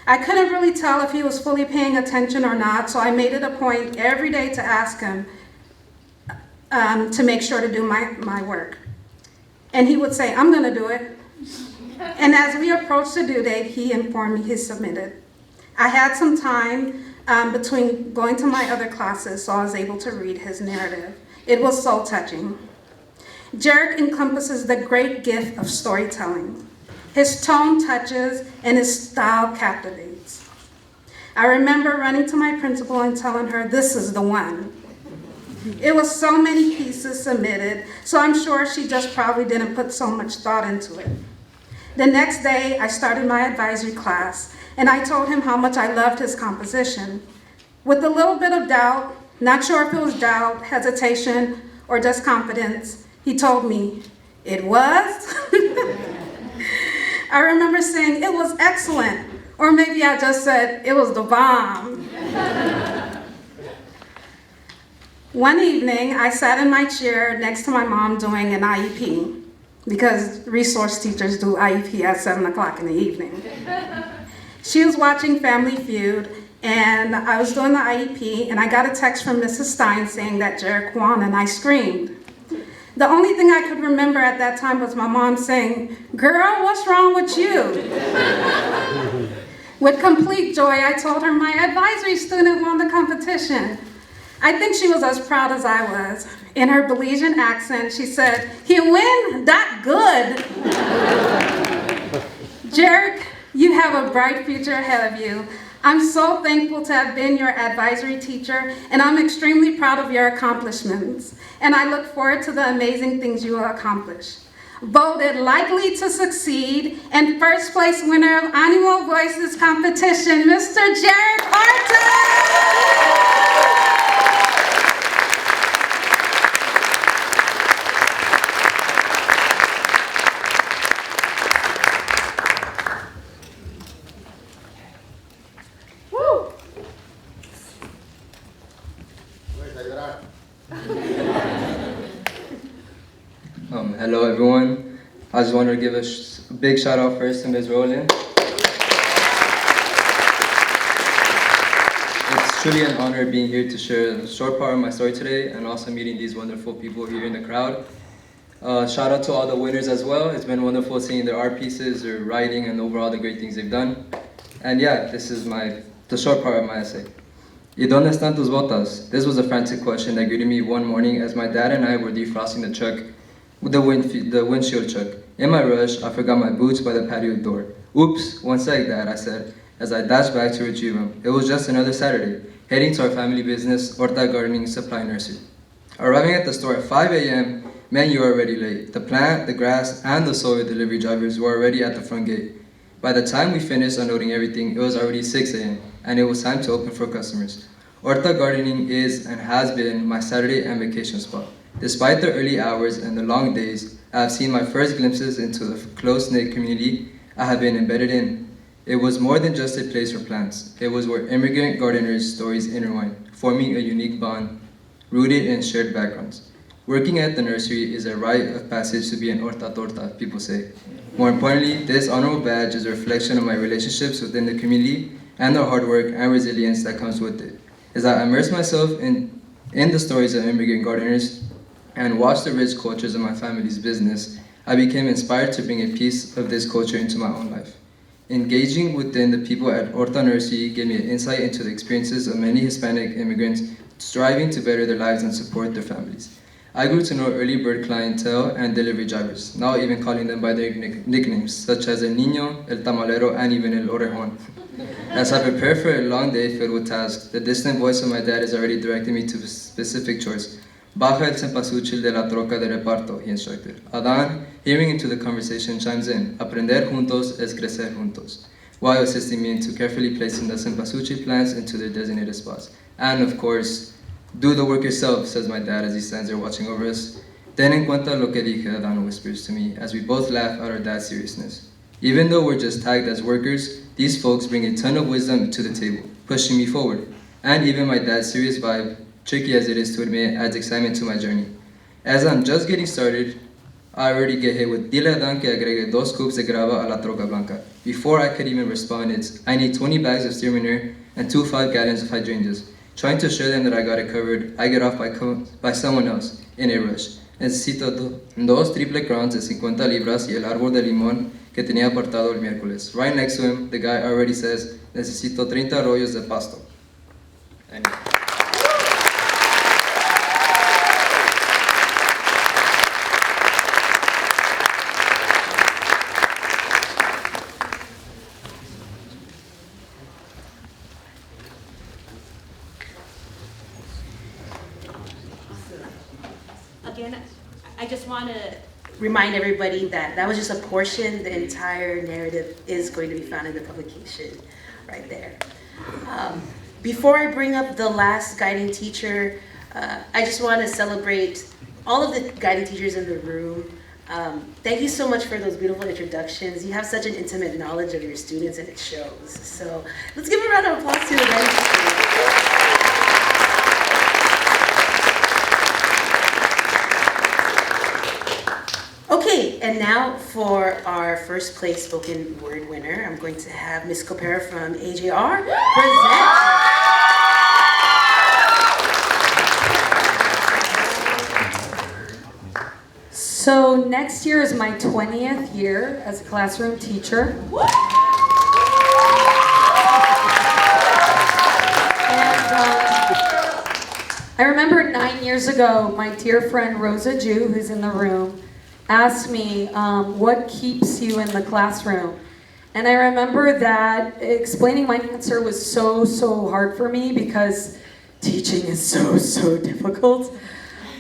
I couldn't really tell if he was fully paying attention or not, so I made it a point every day to ask him to make sure to do my work. And he would say, "I'm gonna do it." And as we approached the due date, he informed me he submitted. I had some time between going to my other classes, so I was able to read his narrative. It was so touching. Jarek encompasses the great gift of storytelling. His tone touches and his style captivates. I remember running to my principal and telling her, "This is the one." It was so many pieces submitted, so I'm sure she just probably didn't put so much thought into it. The next day, I started my advisory class, and I told him how much I loved his composition. With a little bit of doubt, not sure if it was doubt, hesitation, or just confidence, he told me, "It was?" I remember saying, "It was excellent," or maybe I just said, "It was the bomb." One evening, I sat in my chair next to my mom doing an IEP, because resource teachers do IEP at 7 o'clock in the evening. She was watching Family Feud, and I was doing the IEP, and I got a text from Mrs. Stine saying that Jarek won, and I screamed. The only thing I could remember at that time was my mom saying, "Girl, what's wrong with you?" With complete joy, I told her my advisory student won the competition. I think she was as proud as I was. In her Belizean accent, she said, "He win? That good." Jarek, you have a bright future ahead of you. I'm so thankful to have been your advisory teacher, and I'm extremely proud of your accomplishments. And I look forward to the amazing things you will accomplish. Voted likely to succeed and first place winner of Annual Voices Competition, Mr. Jarek Orta! Hello everyone. I just wanted to give a big shout out first to Ms. Roland. It's truly an honor being here to share a short part of my story today and also meeting these wonderful people here in the crowd. Shout out to all the winners as well. It's been wonderful seeing their art pieces, their writing, and overall the great things they've done. And yeah, this is the short part of my essay. ¿Y dónde están tus botas? This was a frantic question that greeted me one morning as my dad and I were defrosting the truck, the windshield truck. In my rush, I forgot my boots by the patio door. Oops, one sec, Dad, I said, as I dashed back to retrieve them. It was just another Saturday, heading to our family business, Horta Gardening Supply Nursery. Arriving at the store at 5 a.m. meant you were already late. The plant, the grass, and the soil delivery drivers were already at the front gate. By the time we finished unloading everything, it was already 6 a.m., and it was time to open for customers. Horta Gardening is and has been my Saturday and vacation spot. Despite the early hours and the long days, I have seen my first glimpses into the close-knit community I have been embedded in. It was more than just a place for plants. It was where immigrant gardeners' stories intertwine, forming a unique bond rooted in shared backgrounds. Working at the nursery is a rite of passage to be an horta torta, people say. More importantly, this honorable badge is a reflection of my relationships within the community and the hard work and resilience that comes with it. As I immerse myself in the stories of immigrant gardeners and watch the rich cultures of my family's business, I became inspired to bring a piece of this culture into my own life. Engaging within the people at Horta Nursery gave me an insight into the experiences of many Hispanic immigrants striving to better their lives and support their families. I grew to know early bird clientele and delivery drivers, now even calling them by their nicknames, such as El Niño, El Tamalero, and even El Orejon. As I prepare for a long day filled with tasks, the distant voice of my dad is already directing me to specific chores. Baja el cempasúchil de la troca de reparto, he instructed. Adán, hearing into the conversation, chimes in. Aprender juntos es crecer juntos, while assisting me into carefully placing the cempasúchil plants into their designated spots. And of course, do the work yourself, says my dad as he stands there watching over us. Ten en cuenta lo que dije, Adán whispers to me, as we both laugh at our dad's seriousness. Even though we're just tagged as workers, these folks bring a ton of wisdom to the table, pushing me forward. And even my dad's serious vibe, tricky as it is to admit, adds excitement to my journey. As I'm just getting started, I already get hit with dile a Dan que agregue 2 scoops de grava a la troca blanca. Before I could even respond, it's I need 20 bags of steer manure and 2 5-gallons of hydrangeas. Trying to assure them that I got it covered, I get off by someone else in a rush. Necesito 2 triple crowns de 50 libras y el árbol de limón que tenía apartado el miércoles. Right next to him, the guy already says, necesito 30 rollos de pasto. Again, I just want to remind everybody that that was just a portion. The entire narrative is going to be found in the publication right there. Before I bring up the last guiding teacher, I just want to celebrate all of the guiding teachers in the room. Thank you so much for those beautiful introductions. You have such an intimate knowledge of your students and it shows. So let's give a round of applause to the guiding teachers. Okay, and now for our first place spoken word winner, I'm going to have Miss Kopera from AJR present. So next year is my 20th year as a classroom teacher. I remember 9 years ago, my dear friend Rosa Jew, who's in the room, asked me, what keeps you in the classroom? And I remember that explaining my answer was so hard for me because teaching is so difficult.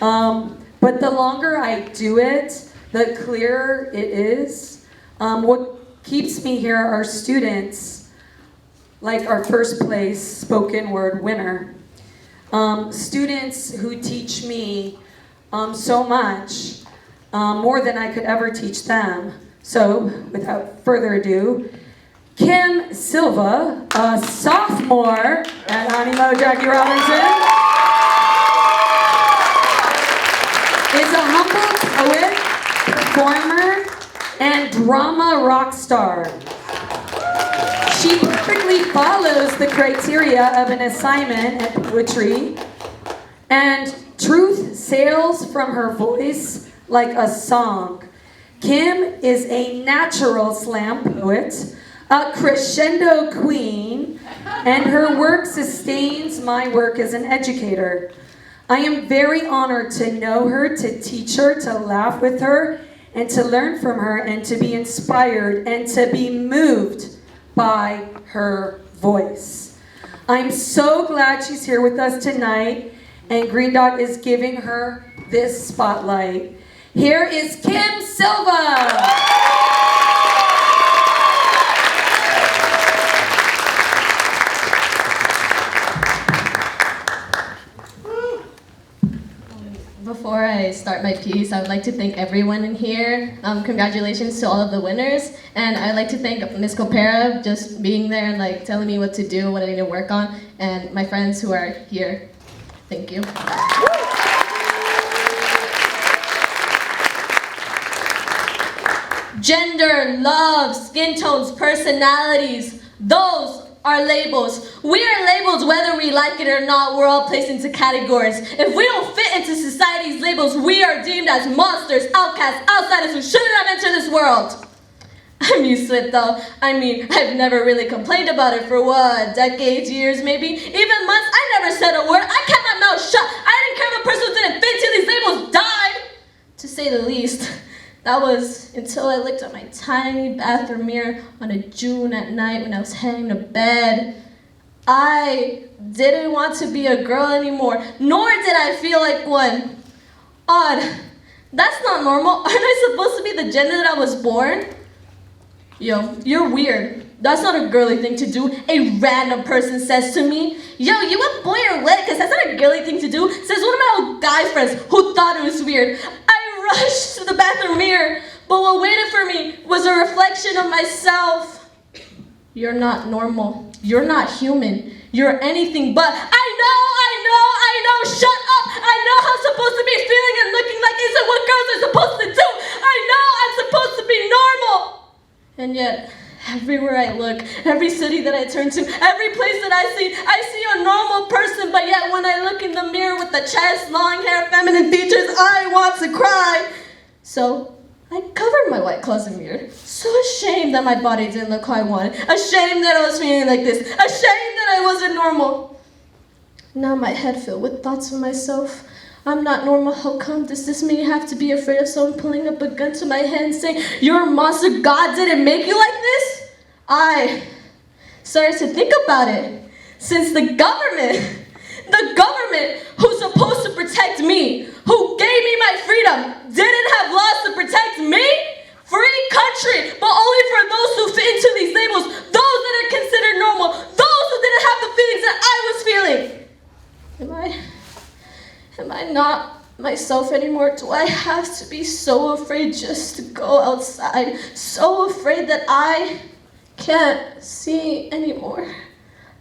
But the longer I do it, the clearer it is. What keeps me here are students, like our first place spoken word winner. Students who teach me so much, more than I could ever teach them. So, without further ado, Kim Silva, a sophomore at Animo Jackie Robinson, is a humble poet, performer, and drama rock star. She perfectly follows the criteria of an assignment at poetry, and truth sails from her voice like a song. Kim is a natural slam poet, a crescendo queen, and her work sustains my work as an educator. I am very honored to know her, to teach her, to laugh with her, and to learn from her, and to be inspired, and to be moved by her voice. I'm so glad she's here with us tonight, and Green Dot is giving her this spotlight. Here is Kim Silva. Before I start my piece, I would like to thank everyone in here. Congratulations to all of the winners. And I'd like to thank Ms. Kopera just being there and like telling me what to do, what I need to work on, and my friends who are here. Thank you. Gender, love, skin tones, personalities, those are labels. We are labels whether we like it or not. We're all placed into categories. If we don't fit into society's labels, we are deemed as monsters, outcasts, outsiders who shouldn't have entered this world. I'm used to it though. I mean, I've never really complained about it for what, decades, years maybe, even months. I never said a word. I kept my mouth shut. I didn't care if a person who didn't fit into these labels died, to say the least. That was until I looked at my tiny bathroom mirror on a June at night when I was heading to bed. I didn't want to be a girl anymore, nor did I feel like one. Odd. That's not normal. Aren't I supposed to be the gender that I was born? Yo, you're weird. That's not a girly thing to do, a random person says to me. Yo, you a boy or what? Because that's not a girly thing to do, says one of my old guy friends who thought it was weird. I rushed to the bathroom mirror, but what waited for me was a reflection of myself. You're not normal. You're not human. You're anything but. I know, shut up. I know how I'm supposed to be feeling and looking like isn't what girls are supposed to do. I know I'm supposed to be normal. And yet, everywhere I look, every city that I turn to, every place that I see a normal person, but yet when I look in the mirror with the chest, long hair, feminine features, I want to cry. So I covered my white closet mirror, so ashamed that my body didn't look how I wanted, ashamed that I was feeling like this, ashamed that I wasn't normal. Now my head filled with thoughts of myself. I'm not normal. How come does this mean you have to be afraid of someone pulling up a gun to my head and saying, you're a monster, God didn't make you like this? I started to think about it. Since the government who's supposed to protect me, who gave me my freedom, didn't have laws to protect me? Free country, but only for those who fit into these labels, those that are considered normal, those who didn't have the feelings that I was feeling. Am I not myself anymore? Do I have to be so afraid just to go outside? So afraid that I can't see anymore?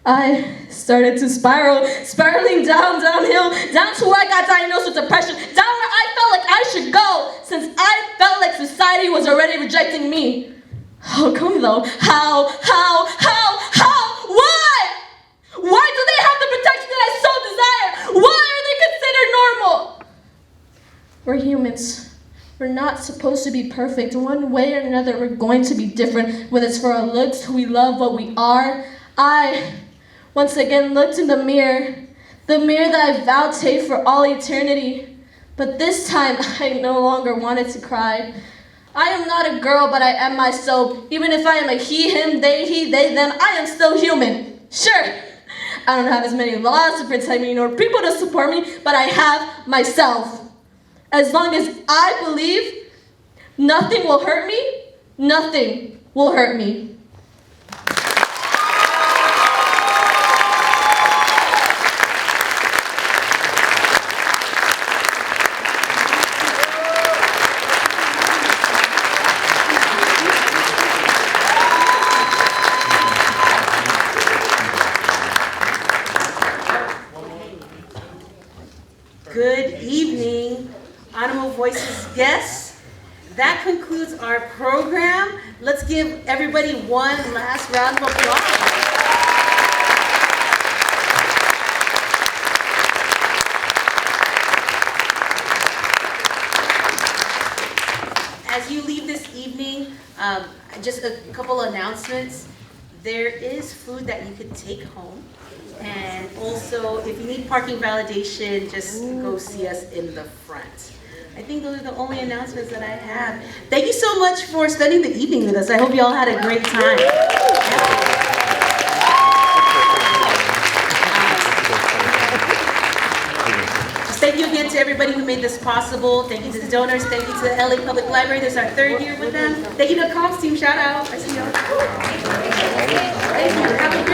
I started to spiraling downhill, down to where I got diagnosed with depression, down where I felt like I should go, since I felt like society was already rejecting me. How come though? How? Why? Why do they have the protection that I so desire? Why are they considered normal? We're humans. We're not supposed to be perfect. One way or another, we're going to be different, whether it's for our looks, who we love, what we are. I once again looked in the mirror that I vowed to hate for all eternity. But this time, I no longer wanted to cry. I am not a girl, but I am myself. Even if I am a he, him, they, he, they, them, I am still human. Sure, I don't have as many laws to protect me nor people to support me, but I have myself. As long as I believe nothing will hurt me, nothing will hurt me. Good evening, Animo Voices guests. That concludes our program. Let's give everybody one last round of applause. As you leave this evening, just a couple announcements. There is food that you could take home. And also, if you need parking validation, just go see us in the front. I think those are the only announcements that I have. Thank you so much for spending the evening with us. I hope you all had a great time. Thank you again to everybody who made this possible. Thank you to the donors. Thank you to the LA Public Library. This is our 3rd year with them. Thank you to the comms team. Shout out. I see y'all. Thank you. Have a